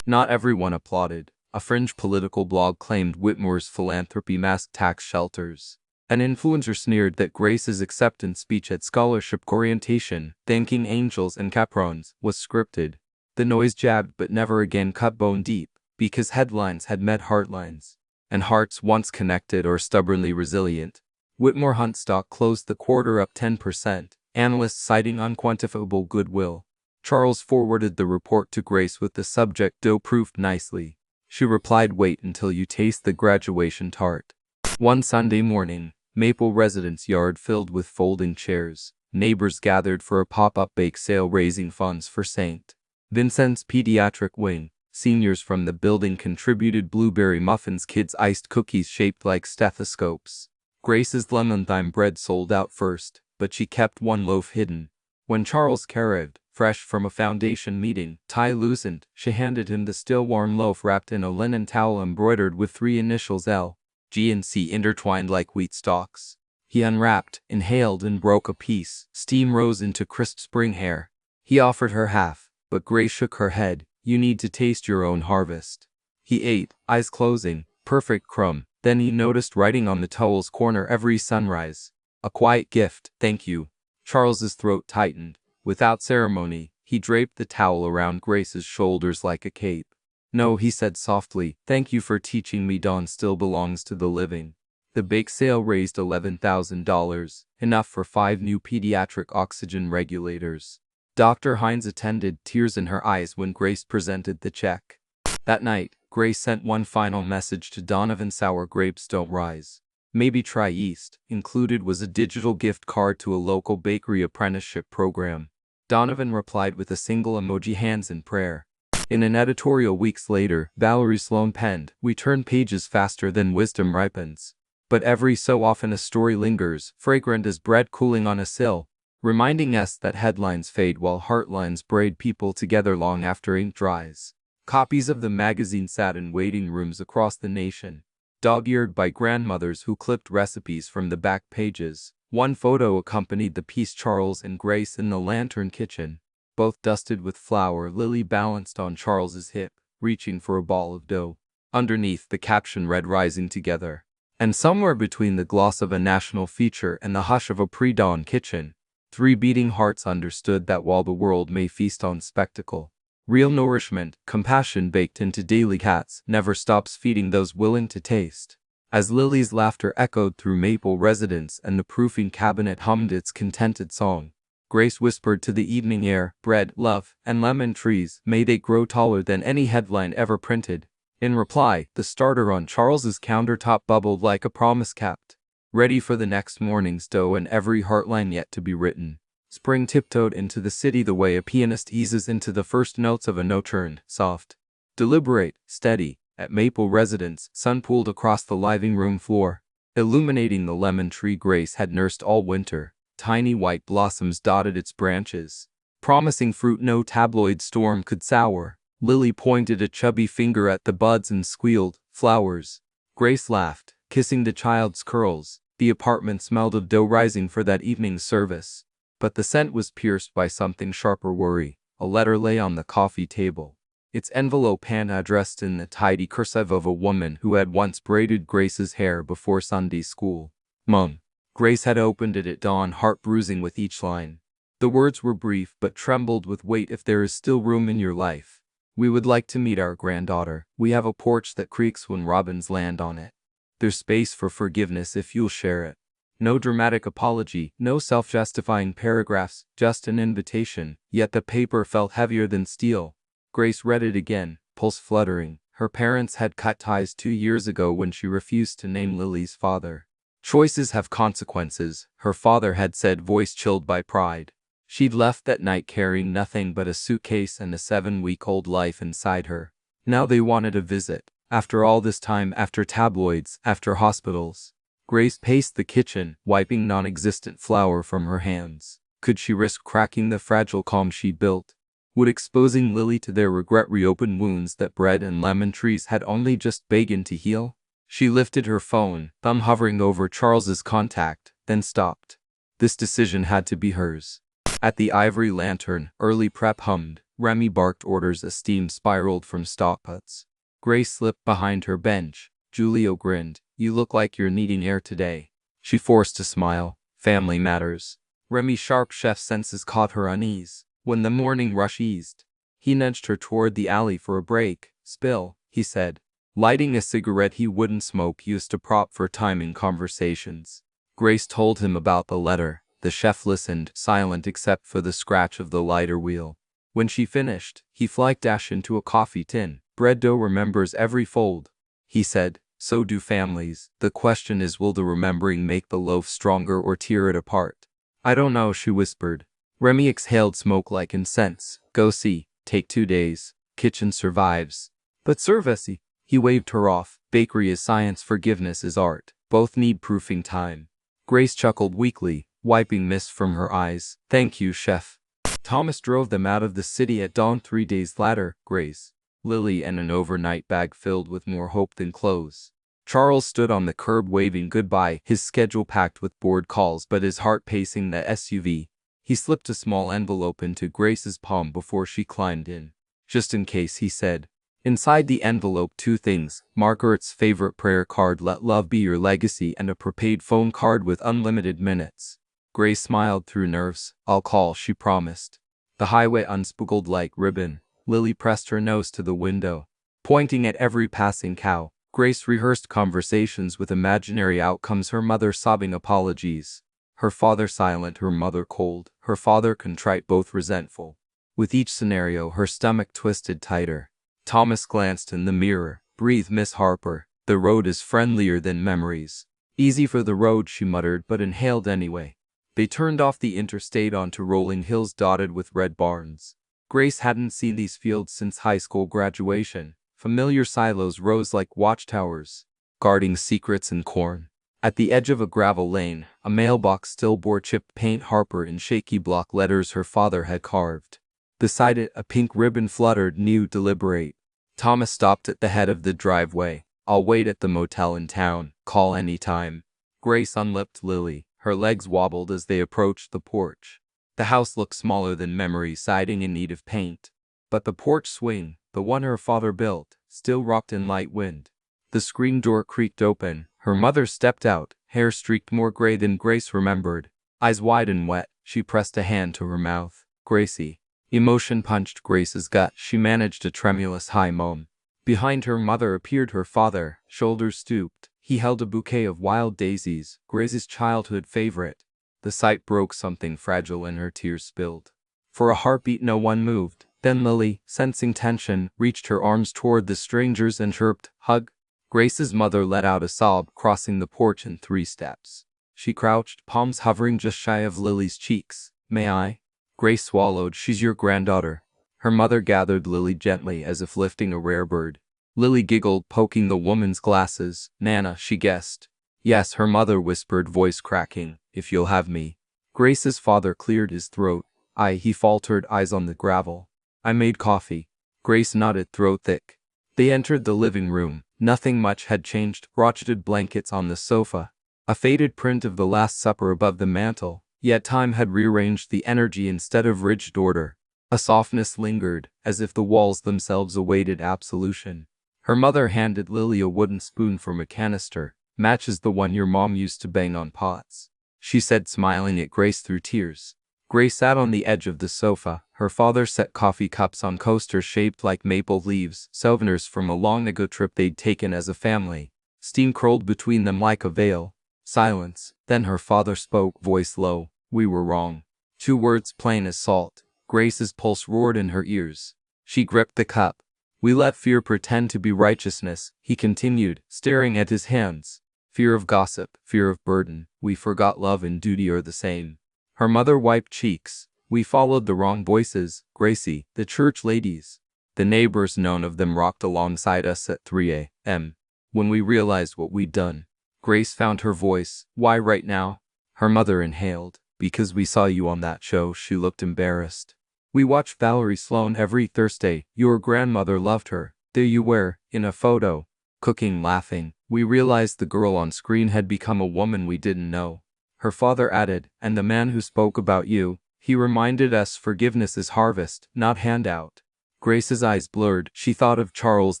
Not everyone applauded. A fringe political blog claimed Whitmore's philanthropy masked tax shelters. An influencer sneered that Grace's acceptance speech at scholarship orientation, thanking angels and caprons, was scripted. The noise jabbed but never again cut bone deep, because headlines had met heartlines, and hearts once connected or stubbornly resilient. Whitmore Hunt stock closed the quarter up 10%, analysts citing unquantifiable goodwill. Charles forwarded the report to Grace with the subject dough-proofed nicely. She replied, "Wait until you taste the graduation tart." One Sunday morning, Maple residence yard filled with folding chairs. Neighbors gathered for a pop-up bake sale raising funds for St. Vincent's pediatric wing. Seniors from the building contributed blueberry muffins, kids iced cookies shaped like stethoscopes. Grace's lemon-thyme bread sold out first, but she kept one loaf hidden. When Charles arrived, fresh from a foundation meeting, tie loosened, she handed him the still-warm loaf wrapped in a linen towel embroidered with 3 initials L, G and C intertwined like wheat stalks. He unwrapped, inhaled, and broke a piece. Steam rose into crisp spring hair. He offered her half, but Grace shook her head. "You need to taste your own harvest." He ate, eyes closing, perfect crumb. Then he noticed writing on the towel's corner, "Every sunrise. A quiet gift, thank you." Charles's throat tightened. Without ceremony, he draped the towel around Grace's shoulders like a cape. "No," he said softly, "thank you for teaching me dawn still belongs to the living." The bake sale raised $11,000, enough for 5 new pediatric oxygen regulators. Dr. Hines attended, tears in her eyes when Grace presented the check. That night, Grace sent one final message to Donovan: "Sour grapes don't rise. Maybe try yeast." Included was a digital gift card to a local bakery apprenticeship program. Donovan replied with a single emoji, hands in prayer. In an editorial weeks later, Valerie Sloan penned, "We turn pages faster than wisdom ripens." But every so often a story lingers, fragrant as bread cooling on a sill, reminding us that headlines fade while heartlines braid people together long after ink dries. Copies of the magazine sat in waiting rooms across the nation, dog-eared by grandmothers who clipped recipes from the back pages. One photo accompanied the piece: Charles and Grace in the lantern kitchen, both dusted with flour. Lily balanced on Charles's hip, reaching for a ball of dough. Underneath, the caption read, "Rising Together." And somewhere between the gloss of a national feature and the hush of a pre-dawn kitchen, 3 beating hearts understood that while the world may feast on spectacle, real nourishment, compassion baked into daily cats, never stops feeding those willing to taste. As Lily's laughter echoed through Maple residence and the proofing cabinet hummed its contented song, Grace whispered to the evening air, "Bread, love, and lemon trees, may they grow taller than any headline ever printed." In reply, the starter on Charles's countertop bubbled like a promise kept, ready for the next morning's dough and every heartline yet to be written. Spring tiptoed into the city the way a pianist eases into the first notes of a nocturne, soft, deliberate, steady. At Maple residence, sun pooled across the living room floor, illuminating the lemon tree Grace had nursed all winter. Tiny white blossoms dotted its branches, promising fruit no tabloid storm could sour. Lily pointed a chubby finger at the buds and squealed, "Flowers." Grace laughed, kissing the child's curls. The apartment smelled of dough rising for that evening's service. But the scent was pierced by something sharper: worry. A letter lay on the coffee table, its envelope hand addressed in the tidy cursive of a woman who had once braided Grace's hair before Sunday school. "Mom." Grace had opened it at dawn, heart bruising with each line. The words were brief but trembled with weight. "If there is still room in your life, we would like to meet our granddaughter. We have a porch that creaks when robins land on it. There's space for forgiveness if you'll share it." No dramatic apology, no self-justifying paragraphs, just an invitation. Yet the paper felt heavier than steel. Grace read it again, pulse fluttering. Her parents had cut ties 2 years ago when she refused to name Lily's father. "Choices have consequences," her father had said, voice chilled by pride. She'd left that night carrying nothing but a suitcase and a 7-week-old life inside her. Now they wanted a visit. After all this time, after tabloids, after hospitals. Grace paced the kitchen, wiping non-existent flour from her hands. Could she risk cracking the fragile calm she'd built? Would exposing Lily to their regret reopen wounds that bread and lemon trees had only just begun to heal? She lifted her phone, thumb hovering over Charles's contact, then stopped. This decision had to be hers. At the Ivory Lantern, early prep hummed. Remy barked orders as steam spiraled from stockpots. Grace slipped behind her bench. Julio grinned. "You look like you're needing air today." She forced a smile. "Family matters." Remy's sharp chef senses caught her unease. When the morning rush eased, he nudged her toward the alley for a break. "Spill," he said, lighting a cigarette he wouldn't smoke, used to prop for time in conversations. Grace told him about the letter. The chef listened, silent except for the scratch of the lighter wheel. When she finished, he flicked ash into a coffee tin. "Bread dough remembers every fold," he said. "So do families. The question is, will the remembering make the loaf stronger or tear it apart?" "I don't know," she whispered. Remy exhaled smoke like incense. "Go see. Take 2 days. Kitchen survives." "But service," he waved her off. "Bakery is science, forgiveness is art. Both need proofing time." Grace chuckled weakly, wiping mist from her eyes. "Thank you, chef." Thomas drove them out of the city at dawn 3 days later. Grace, Lily, and an overnight bag filled with more hope than clothes. Charles stood on the curb waving goodbye, his schedule packed with board calls but his heart pacing the SUV. He slipped a small envelope into Grace's palm before she climbed in. "Just in case," he said. Inside the envelope, 2 things: Margaret's favorite prayer card, "Let love be your legacy," and a prepaid phone card with unlimited minutes. Grace smiled through nerves. "I'll call," she promised. The highway unspooled like ribbon. Lily pressed her nose to the window, pointing at every passing cow. Grace rehearsed conversations with imaginary outcomes: her mother sobbing apologies, her father silent, her mother cold, her father contrite, both resentful. With each scenario, her stomach twisted tighter. Thomas glanced in the mirror. "Breathe, Miss Harper. The road is friendlier than memories." "Easy for the road," she muttered, but inhaled anyway. They turned off the interstate onto rolling hills dotted with red barns. Grace hadn't seen these fields since high school graduation. Familiar silos rose like watchtowers, guarding secrets and corn. At the edge of a gravel lane, a mailbox still bore chipped paint Harper in shaky block letters her father had carved. Beside it, a pink ribbon fluttered, new deliberate. Thomas stopped at the head of the driveway. I'll wait at the motel in town. Call anytime. Grace unlipped Lily. Her legs wobbled as they approached the porch. The house looked smaller than memory, siding in need of paint. But the porch swing, the one her father built, still rocked in light wind. The screen door creaked open. Her mother stepped out, hair streaked more gray than Grace remembered. Eyes wide and wet, she pressed a hand to her mouth. Gracie. Emotion punched Grace's gut. She managed a tremulous high moan. Behind her mother appeared her father, shoulders stooped. He held a bouquet of wild daisies, Grace's childhood favorite. The sight broke something fragile and her tears spilled. For a heartbeat no one moved. Then Lily, sensing tension, reached her arms toward the strangers and chirped, "Hug." Grace's mother let out a sob, crossing the porch in 3 steps. She crouched, palms hovering just shy of Lily's cheeks. "May I?" Grace swallowed. "She's your granddaughter." Her mother gathered Lily gently as if lifting a rare bird. Lily giggled, poking the woman's glasses. "Nana," she guessed. "Yes," her mother whispered, voice cracking. "If you'll have me." Grace's father cleared his throat. He faltered, eyes on the gravel. "I made coffee." Grace nodded, throat thick. They entered the living room. Nothing much had changed. Crotcheted blankets on the sofa. A faded print of the Last Supper above the mantel. Yet time had rearranged the energy instead of rigid order. A softness lingered, as if the walls themselves awaited absolution. Her mother handed Lily a wooden spoon from a canister. "Matches the one your mom used to bang on pots," she said, smiling at Grace through tears. Grace sat on the edge of the sofa. Her father set coffee cups on coasters shaped like maple leaves, souvenirs from a long-ago trip they'd taken as a family. Steam curled between them like a veil. Silence. Then her father spoke, voice low. "We were wrong." 2 words plain as salt. Grace's pulse roared in her ears. She gripped the cup. "We let fear pretend to be righteousness," he continued, staring at his hands. "Fear of gossip, fear of burden. We forgot love and duty are the same." Her mother wiped cheeks. "We followed the wrong voices, Gracie, the church ladies. The neighbors, none of them rocked alongside us at 3 a.m. when we realized what we'd done." Grace found her voice. "Why right now?" Her mother inhaled. "Because we saw you on that show." She looked embarrassed. "We watched Valerie Sloan every Thursday. Your grandmother loved her. There you were, in a photo, cooking, laughing. We realized the girl on screen had become a woman we didn't know." Her father added, "And the man who spoke about you, he reminded us forgiveness is harvest, not handout." Grace's eyes blurred. She thought of Charles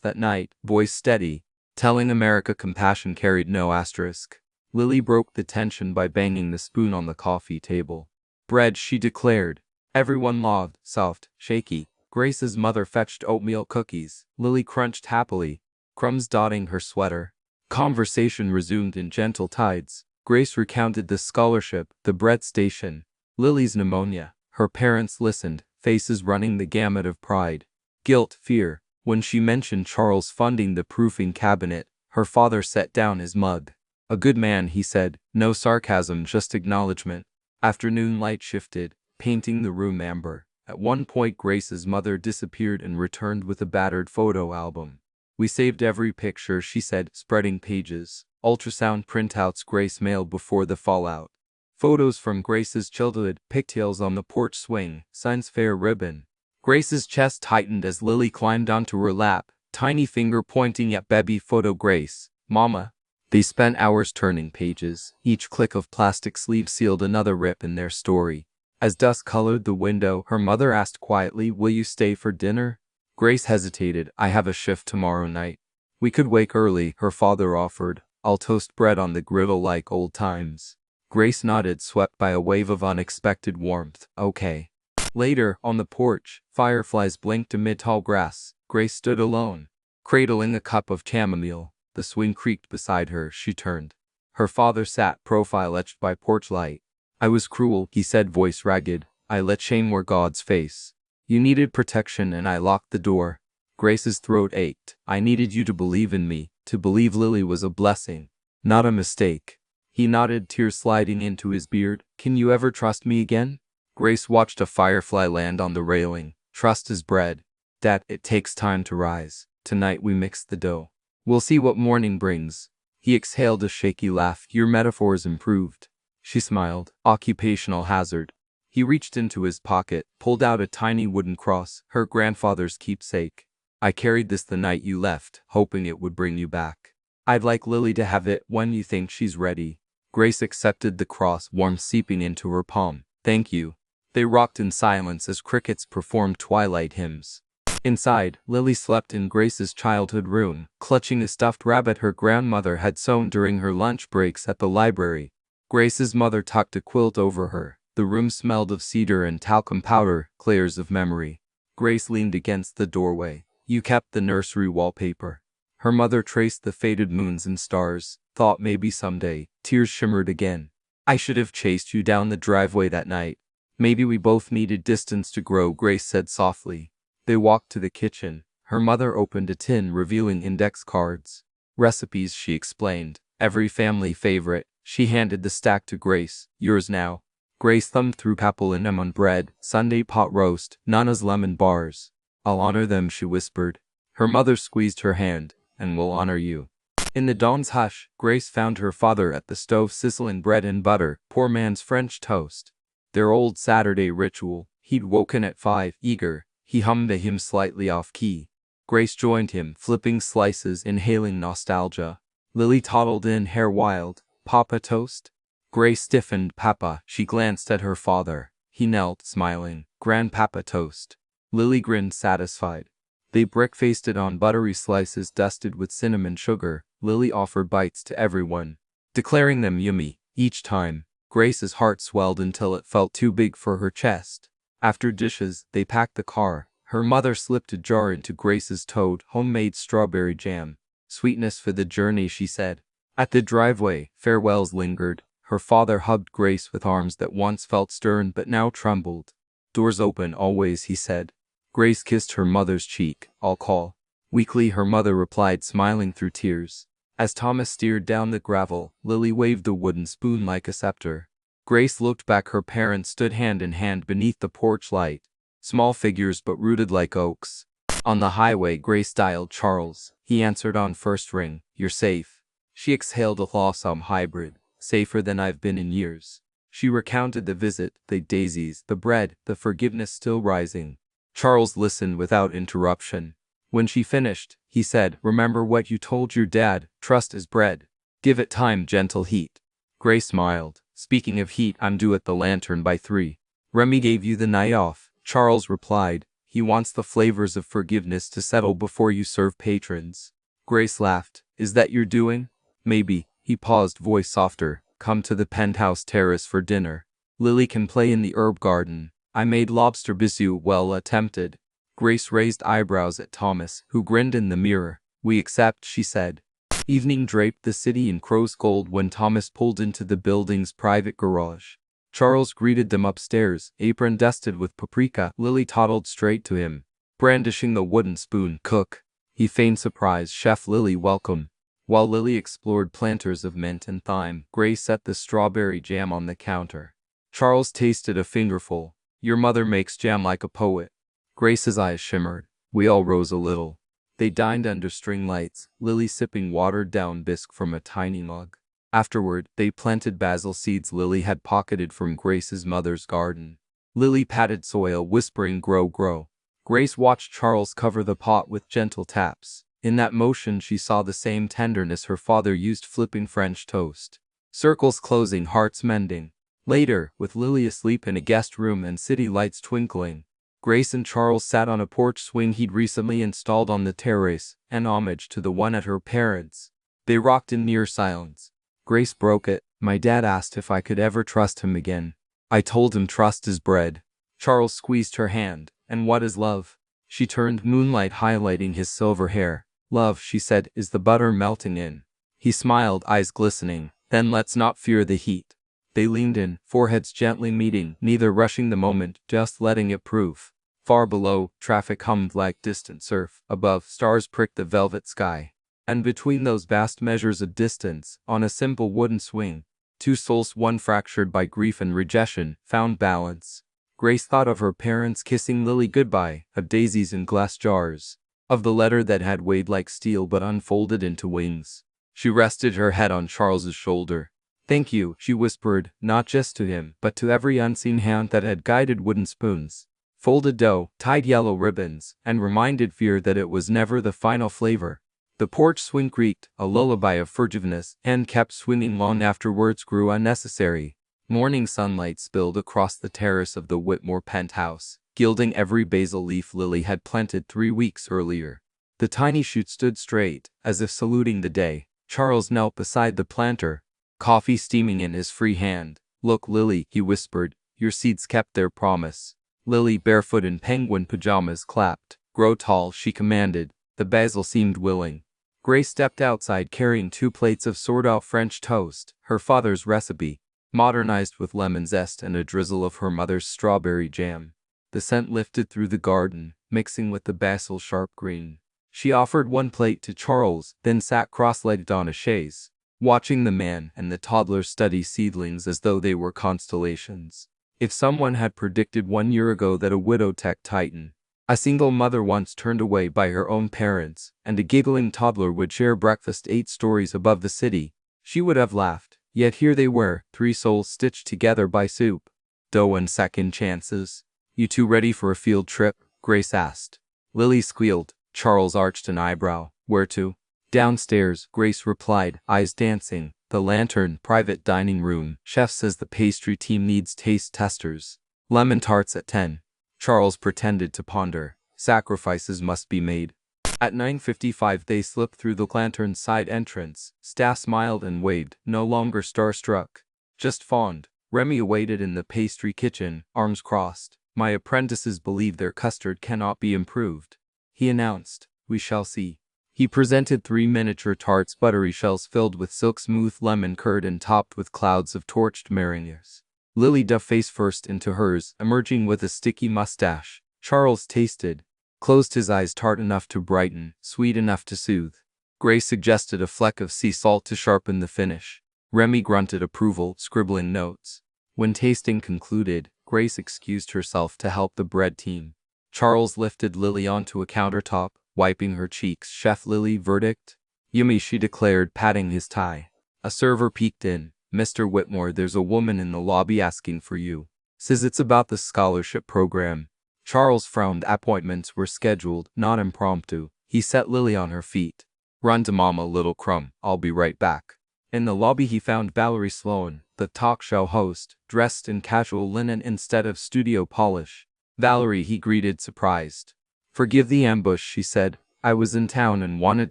that night, voice steady, telling America compassion carried no asterisk. Lily broke the tension by banging the spoon on the coffee table. "Bread," she declared. Everyone logged, soft, shaky. Grace's mother fetched oatmeal cookies. Lily crunched happily, crumbs dotting her sweater. Conversation resumed in gentle tides. Grace recounted the scholarship, the bread station, Lily's pneumonia. Her parents listened, faces running the gamut of pride, guilt, fear. When she mentioned Charles funding the proofing cabinet, her father set down his mug. "A good man," he said, no sarcasm, just acknowledgement. Afternoon light shifted, painting the room amber. At one point Grace's mother disappeared and returned with a battered photo album. "We saved every picture," she said, spreading pages. Ultrasound printouts Grace mailed before the fallout. Photos from Grace's childhood, pigtails on the porch swing, science fair ribbon. Grace's chest tightened as Lily climbed onto her lap, tiny finger pointing at baby photo. "Grace, Mama." They spent hours turning pages. Each click of plastic sleeve sealed another rip in their story. As dusk colored the window, her mother asked quietly, "Will you stay for dinner?" Grace hesitated. "I have a shift tomorrow night." "We could wake early," her father offered. "I'll toast bread on the griddle like old times." Grace nodded, swept by a wave of unexpected warmth. "Okay." Later, on the porch, fireflies blinked amid tall grass. Grace stood alone, cradling a cup of chamomile. The swing creaked beside her. She turned. Her father sat, profile etched by porch light. "I was cruel," he said, voice ragged. "I let shame wear God's face. You needed protection and I locked the door." Grace's throat ached. "I needed you to believe in me, to believe Lily was a blessing, not a mistake." He nodded, tears sliding into his beard. "Can you ever trust me again?" Grace watched a firefly land on the railing. "Trust is bread. Dad, it takes time to rise. Tonight we mix the dough. We'll see what morning brings." He exhaled a shaky laugh. Your metaphors improved. She smiled. Occupational hazard. He reached into his pocket, pulled out a tiny wooden cross, her grandfather's keepsake. I carried this the night you left, hoping it would bring you back. I'd like Lily to have it when you think she's ready. Grace accepted the cross, warmth seeping into her palm. Thank you. They rocked in silence as crickets performed twilight hymns. Inside, Lily slept in Grace's childhood room, clutching a stuffed rabbit her grandmother had sewn during her lunch breaks at the library. Grace's mother tucked a quilt over her. The room smelled of cedar and talcum powder, layers of memory. Grace leaned against the doorway. You kept the nursery wallpaper. Her mother traced the faded moons and stars, thought maybe someday. Tears shimmered again. I should have chased you down the driveway that night. Maybe we both needed distance to grow, Grace said softly. They walked to the kitchen. Her mother opened a tin revealing index cards. Recipes, she explained. Every family favorite. She handed the stack to Grace. Yours now. Grace thumbed through capellinum on bread, Sunday pot roast, Nana's lemon bars. I'll honor them, she whispered. Her mother squeezed her hand. And we'll honor you. In the dawn's hush, Grace found her father at the stove sizzling bread and butter, poor man's French toast. Their old Saturday ritual. He'd woken at 5, eager. He hummed a hymn slightly off-key. Grace joined him, flipping slices, inhaling nostalgia. Lily toddled in, hair wild. Papa toast? Grace stiffened. Papa. She glanced at her father. He knelt, smiling. Grandpapa toast. Lily grinned, satisfied. They breakfasted on buttery slices dusted with cinnamon sugar. Lily offered bites to everyone, declaring them yummy. Each time, Grace's heart swelled until it felt too big for her chest. After dishes, they packed the car. Her mother slipped a jar into Grace's tote, homemade strawberry jam. Sweetness for the journey, she said. At the driveway, farewells lingered. Her father hugged Grace with arms that once felt stern but now trembled. Doors open always, he said. Grace kissed her mother's cheek. I'll call. Weakly, her mother replied, smiling through tears. As Thomas steered down the gravel, Lily waved a wooden spoon like a scepter. Grace looked back. Her parents stood hand in hand beneath the porch light. Small figures but rooted like oaks. On the highway, Grace dialed Charles. He answered on first ring. You're safe. She exhaled a lawsome hybrid. Safer than I've been in years. She recounted the visit, the daisies, the bread, the forgiveness still rising. Charles listened without interruption. When she finished, he said, remember what you told your dad, trust is bread. Give it time, gentle heat. Grace smiled. Speaking of heat, I'm due at the Lantern by 3. Remy gave you the night off, Charles replied. He wants the flavors of forgiveness to settle before you serve patrons. Grace laughed. Is that your doing? Maybe. He paused, voice softer. Come to the penthouse terrace for dinner. Lily can play in the herb garden. I made lobster bisou, well attempted. Grace raised eyebrows at Thomas, who grinned in the mirror. We accept, she said. Evening draped the city in crow's gold when Thomas pulled into the building's private garage. Charles greeted them upstairs, apron dusted with paprika. Lily toddled straight to him, brandishing the wooden spoon. Cook. He feigned surprise. Chef Lily, welcome. While Lily explored planters of mint and thyme, Grace set the strawberry jam on the counter. Charles tasted a fingerful. Your mother makes jam like a poet. Grace's eyes shimmered. We all rose a little. They dined under string lights, Lily sipping watered-down bisque from a tiny mug. Afterward, they planted basil seeds Lily had pocketed from Grace's mother's garden. Lily patted soil, whispering, grow, grow. Grace watched Charles cover the pot with gentle taps. In that motion, she saw the same tenderness her father used flipping French toast. Circles closing, hearts mending. Later, with Lily asleep in a guest room and city lights twinkling, Grace and Charles sat on a porch swing he'd recently installed on the terrace, an homage to the one at her parents'. They rocked in near silence. Grace broke it. My dad asked if I could ever trust him again. I told him trust is bread. Charles squeezed her hand. And what is love? She turned, moonlight highlighting his silver hair. Love, she said, is the butter melting in. He smiled, eyes glistening. Then let's not fear the heat. They leaned in, foreheads gently meeting, neither rushing the moment, just letting it prove. Far below, traffic hummed like distant surf. Above, stars pricked the velvet sky. And between those vast measures of distance, on a simple wooden swing, two souls, one fractured by grief and rejection, found balance. Grace thought of her parents kissing Lily goodbye, of daisies in glass jars, of the letter that had weighed like steel but unfolded into wings. She rested her head on Charles's shoulder. "Thank you," she whispered, not just to him, but to every unseen hand that had guided wooden spoons, folded dough, tied yellow ribbons, and reminded fear that it was never the final flavor. The porch swing creaked, a lullaby of furtiveness, and kept swinging long after words grew unnecessary. Morning sunlight spilled across the terrace of the Whitmore penthouse, gilding every basil leaf Lily had planted 3 weeks earlier. The tiny shoot stood straight, as if saluting the day. Charles knelt beside the planter, coffee steaming in his free hand. "Look, Lily," he whispered, "your seeds kept their promise." Lily, barefoot in penguin pajamas, clapped. "Grow tall," she commanded. The basil seemed willing. Grace stepped outside carrying 2 plates of sourdough French toast, her father's recipe, modernized with lemon zest and a drizzle of her mother's strawberry jam. The scent lifted through the garden, mixing with the basil's sharp green. She offered 1 plate to Charles, then sat cross-legged on a chaise, watching the man and the toddler study seedlings as though they were constellations. If someone had predicted 1 year ago that a widow tech titan, a single mother once turned away by her own parents, and a giggling toddler would share breakfast 8 stories above the city, she would have laughed. Yet here they were, 3 souls stitched together by soup, dough, and second chances. "You 2 ready for a field trip?" Grace asked. Lily squealed. Charles arched an eyebrow. "Where to?" "Downstairs," Grace replied, eyes dancing. "The Lantern, private dining room. Chef says the pastry team needs taste testers. Lemon tarts at 10. Charles pretended to ponder. Sacrifices must be made. At 9:55 they slipped through the Lantern's side entrance. Staff smiled and waved, no longer starstruck, just fond. Remy awaited in the pastry kitchen, arms crossed. "My apprentices believe their custard cannot be improved," he announced. "We shall see." He presented 3 miniature tarts, buttery shells filled with silk-smooth lemon curd and topped with clouds of torched meringues. Lily dove face first into hers, emerging with a sticky mustache. Charles tasted, closed his eyes. Tart enough to brighten, sweet enough to soothe. Grace suggested a fleck of sea salt to sharpen the finish. Remy grunted approval, scribbling notes. When tasting concluded, Grace excused herself to help the bread team. Charles lifted Lily onto a countertop, wiping her cheeks. "Chef Lily, verdict?" "Yummy," she declared, patting his tie. A server peeked in. "Mr. Whitmore, there's a woman in the lobby asking for you. Says it's about the scholarship program." Charles frowned. Appointments were scheduled, not impromptu. He set Lily on her feet. "Run to Mama, little crumb. I'll be right back." In the lobby he found Valerie Sloan, the talk show host, dressed in casual linen instead of studio polish. "Valerie," he greeted, surprised. "Forgive the ambush," she said. "I was in town and wanted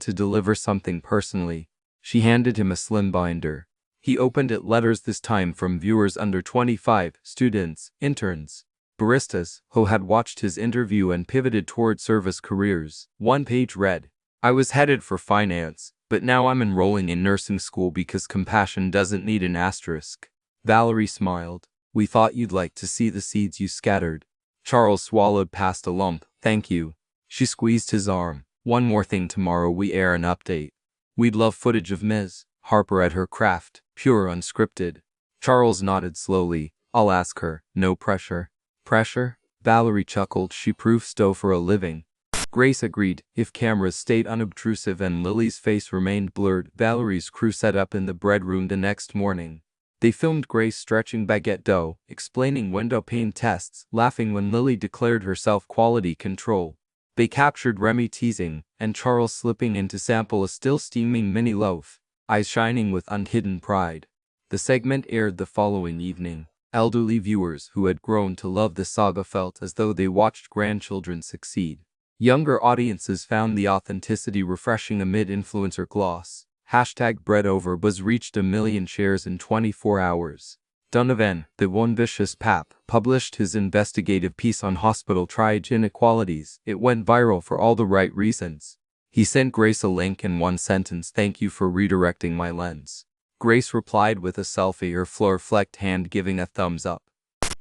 to deliver something personally." She handed him a slim binder. He opened it. Letters, this time from viewers under 25, students, interns, baristas, who had watched his interview and pivoted toward service careers. One page read, "I was headed for finance, but now I'm enrolling in nursing school because compassion doesn't need an asterisk." Valerie smiled. "We thought you'd like to see the seeds you scattered." Charles swallowed past a lump. "Thank you." She squeezed his arm. "One more thing, tomorrow we air an update. We'd love footage of Ms. Harper at her craft, pure unscripted." Charles nodded slowly. "I'll ask her. No pressure." "Pressure?" Valerie chuckled. "She proofs dough for a living." Grace agreed. If cameras stayed unobtrusive and Lily's face remained blurred, Valerie's crew set up in the bread room the next morning. They filmed Grace stretching baguette dough, explaining window pane tests, laughing when Lily declared herself quality control. They captured Remy teasing, and Charles slipping in to sample a still steaming mini loaf, eyes shining with unhidden pride. The segment aired the following evening. Elderly viewers who had grown to love the saga felt as though they watched grandchildren succeed. Younger audiences found the authenticity refreshing amid influencer gloss. #BreadOverBuzz reached 1 million shares in 24 hours. Donovan, the one vicious pap, published his investigative piece on hospital triage inequalities. It went viral for all the right reasons. He sent Grace a link in one sentence: "Thank you for redirecting my lens." Grace replied with a selfie, her floor-flecked hand giving a thumbs up.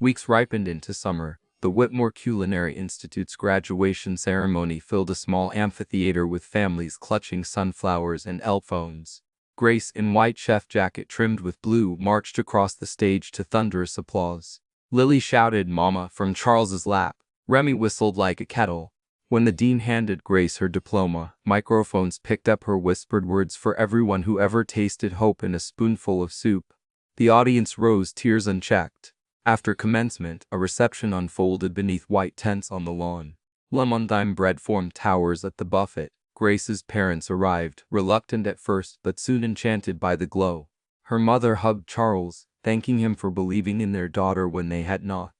Weeks ripened into summer. The Whitmore Culinary Institute's graduation ceremony filled a small amphitheater with families clutching sunflowers and elf phones. Grace, in white chef jacket trimmed with blue, marched across the stage to thunderous applause. Lily shouted "Mama" from Charles's lap. Remy whistled like a kettle. When the dean handed Grace her diploma, microphones picked up her whispered words for everyone who ever tasted hope in a spoonful of soup. The audience rose, tears unchecked. After commencement, a reception unfolded beneath white tents on the lawn. Lemon-dime bread formed towers at the buffet. Grace's parents arrived, reluctant at first but soon enchanted by the glow. Her mother hugged Charles, thanking him for believing in their daughter when they had not.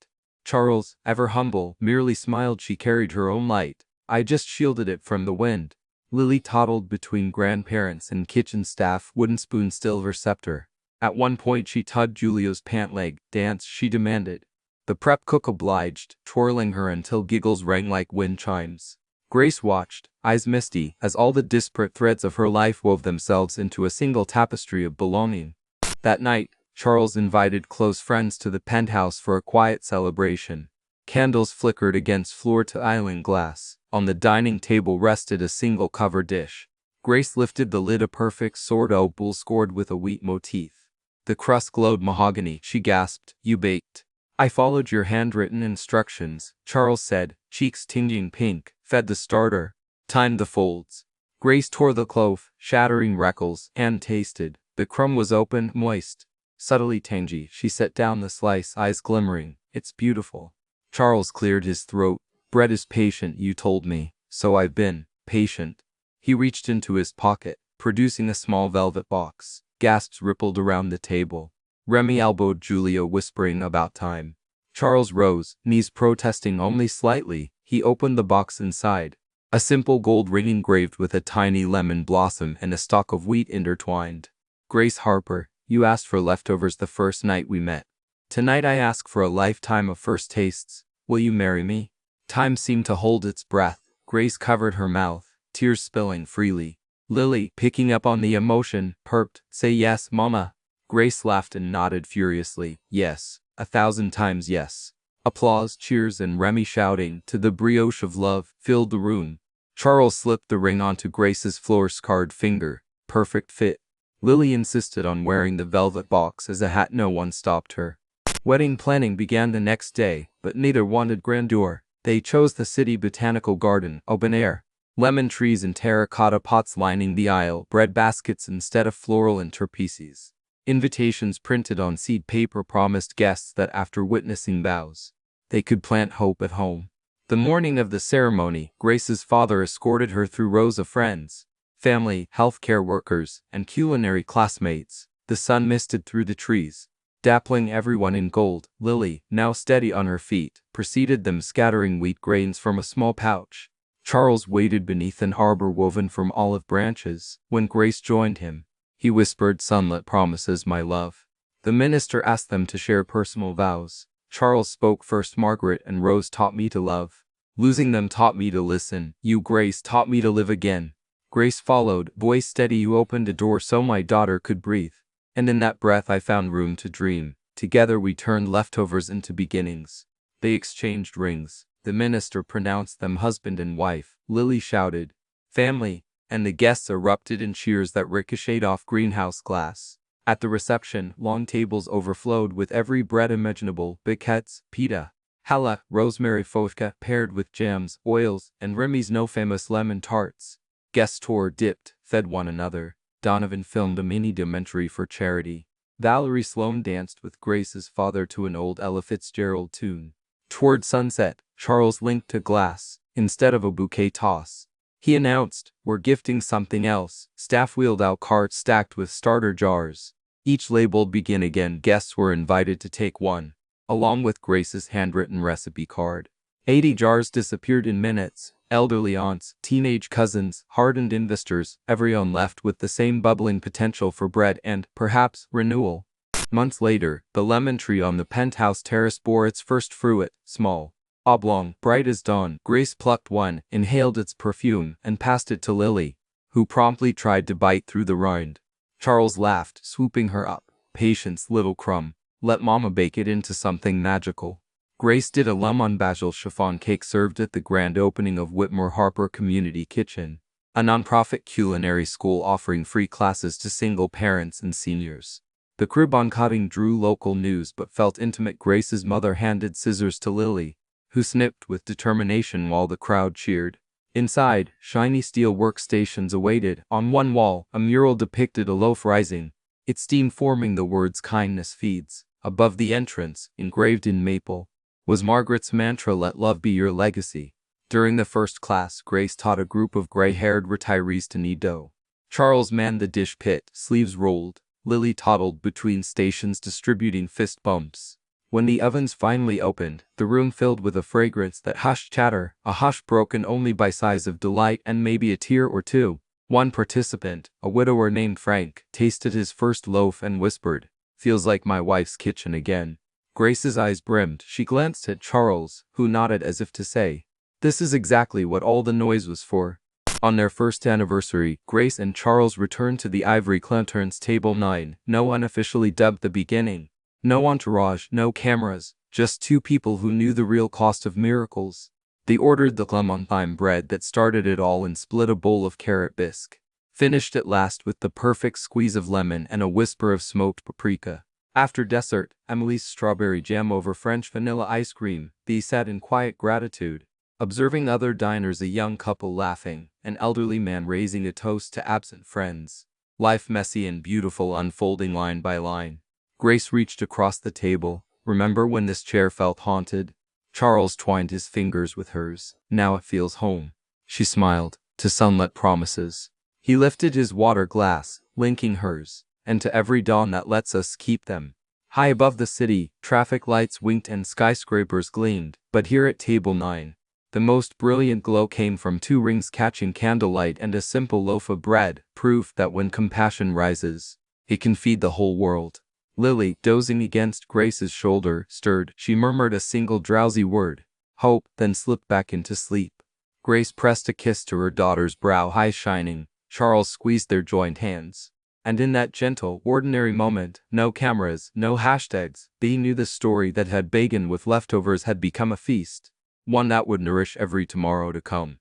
Charles, ever humble, merely smiled. She carried her own light. I just shielded it from the wind. Lily toddled between grandparents and kitchen staff, wooden spoon, silver scepter. At one point she tugged Julio's pant leg. Dance, she demanded. The prep cook obliged, twirling her until giggles rang like wind chimes. Grace watched, eyes misty, as all the disparate threads of her life wove themselves into a single tapestry of belonging. That night, Charles invited close friends to the penthouse for a quiet celebration. Candles flickered against floor-to-ceiling glass. On the dining table rested a single cover dish. Grace lifted the lid, a perfect sword opal scored with a wheat motif. The crust glowed mahogany. She gasped, "You baked." "I followed your handwritten instructions," Charles said, cheeks tinging pink, fed the starter, timed the folds. Grace tore the cloth, shattering wrinkles, and tasted. The crumb was open, moist, subtly tangy. She set down the slice, eyes glimmering. "It's beautiful." Charles cleared his throat. "Bread is patient, you told me, so I've been patient." He reached into his pocket, producing a small velvet box. Gasps rippled around the table. Remy elbowed Julia, whispering about time. Charles rose, knees protesting only slightly. He opened the box inside. A simple gold ring engraved with a tiny lemon blossom and a stalk of wheat intertwined. "Grace Harper, you asked for leftovers the first night we met. Tonight I ask for a lifetime of first tastes. Will you marry me?" Time seemed to hold its breath. Grace covered her mouth, tears spilling freely. Lily, picking up on the emotion, perked. "Say yes, Mama." Grace laughed and nodded furiously. "Yes, 1,000 times yes." Applause, cheers, and Remy shouting, "To the brioche of love," filled the room. Charles slipped the ring onto Grace's floor-scarred finger. Perfect fit. Lily insisted on wearing the velvet box as a hat. No one stopped her. Wedding planning began the next day, but neither wanted grandeur. They chose the city botanical garden, open air. Lemon trees and terracotta pots lining the aisle, bread baskets instead of floral and trapezes. Invitations printed on seed paper promised guests that after witnessing vows, they could plant hope at home. The morning of the ceremony, Grace's father escorted her through rows of friends, family, healthcare workers, and culinary classmates. The sun misted through the trees, dappling everyone in gold. Lily, now steady on her feet, preceded them, scattering wheat grains from a small pouch. Charles waited beneath an arbor woven from olive branches. When Grace joined him, he whispered, "Sunlit promises, my love." The minister asked them to share personal vows. Charles spoke first. "Margaret and Rose taught me to love. Losing them taught me to listen. You, Grace, taught me to live again." Grace followed, voice steady. "You opened a door so my daughter could breathe. And in that breath I found room to dream. Together we turned leftovers into beginnings." They exchanged rings. The minister pronounced them husband and wife. Lily shouted, "Family," and the guests erupted in cheers that ricocheted off greenhouse glass. At the reception, long tables overflowed with every bread imaginable: baguettes, pita, challah, rosemary vodka paired with jams, oils, and Remy's no famous lemon tarts. Guests tore, dipped, fed one another. Donovan filmed a mini documentary for charity. Valerie Sloan danced with Grace's father to an old Ella Fitzgerald tune. Toward sunset, Charles linked a glass instead of a bouquet toss. He announced, "We're gifting something else." Staff wheeled out carts stacked with starter jars, each labeled "Begin Again." Guests were invited to take one, along with Grace's handwritten recipe card. 80 jars disappeared in minutes. Elderly aunts, teenage cousins, hardened investors, everyone left with the same bubbling potential for bread and, perhaps, renewal. Months later, the lemon tree on the penthouse terrace bore its first fruit, small, oblong, bright as dawn. Grace plucked one, inhaled its perfume, and passed it to Lily, who promptly tried to bite through the rind. Charles laughed, swooping her up. "Patience, little crumb. Let Mama bake it into something magical." Grace did a lemon basil chiffon cake served at the grand opening of Whitmore Harper Community Kitchen, a nonprofit culinary school offering free classes to single parents and seniors. The crib on cutting drew local news but felt intimate. Grace's mother handed scissors to Lily, who snipped with determination while the crowd cheered. Inside, shiny steel workstations awaited. On one wall, a mural depicted a loaf rising, its steam forming the words "Kindness feeds." Above the entrance, engraved in maple, was Margaret's mantra, "Let love be your legacy." During the first class, Grace taught a group of gray-haired retirees to knead dough. Charles manned the dish pit, sleeves rolled. Lily toddled between stations distributing fist bumps. When the ovens finally opened, the room filled with a fragrance that hushed chatter, a hush broken only by sighs of delight and maybe a tear or two. One participant, a widower named Frank, tasted his first loaf and whispered, "Feels like my wife's kitchen again." Grace's eyes brimmed. She glanced at Charles, who nodded as if to say, "This is exactly what all the noise was for." On their first anniversary, Grace and Charles returned to the Ivory Clanterns Table 9, no unofficially dubbed the beginning. No entourage, no cameras, just two people who knew the real cost of miracles. They ordered the clementine bread that started it all and split a bowl of carrot bisque. Finished at last with the perfect squeeze of lemon and a whisper of smoked paprika. After dessert, Emily's strawberry jam over French vanilla ice cream, they sat in quiet gratitude, observing other diners, a young couple laughing, an elderly man raising a toast to absent friends. Life messy and beautiful unfolding line by line. Grace reached across the table. "Remember when this chair felt haunted?" Charles twined his fingers with hers. "Now it feels home." She smiled. "To sunlit promises." He lifted his water glass, linking hers, "and to every dawn that lets us keep them." High above the city, traffic lights winked and skyscrapers gleamed, but here at Table 9, the most brilliant glow came from two rings catching candlelight and a simple loaf of bread, proof that when compassion rises, it can feed the whole world. Lily, dozing against Grace's shoulder, stirred. She murmured a single drowsy word, "Hope," then slipped back into sleep. Grace pressed a kiss to her daughter's brow, eyes shining. Charles squeezed their joined hands. And in that gentle, ordinary moment, no cameras, no hashtags, they knew the story that had begun with leftovers had become a feast, one that would nourish every tomorrow to come.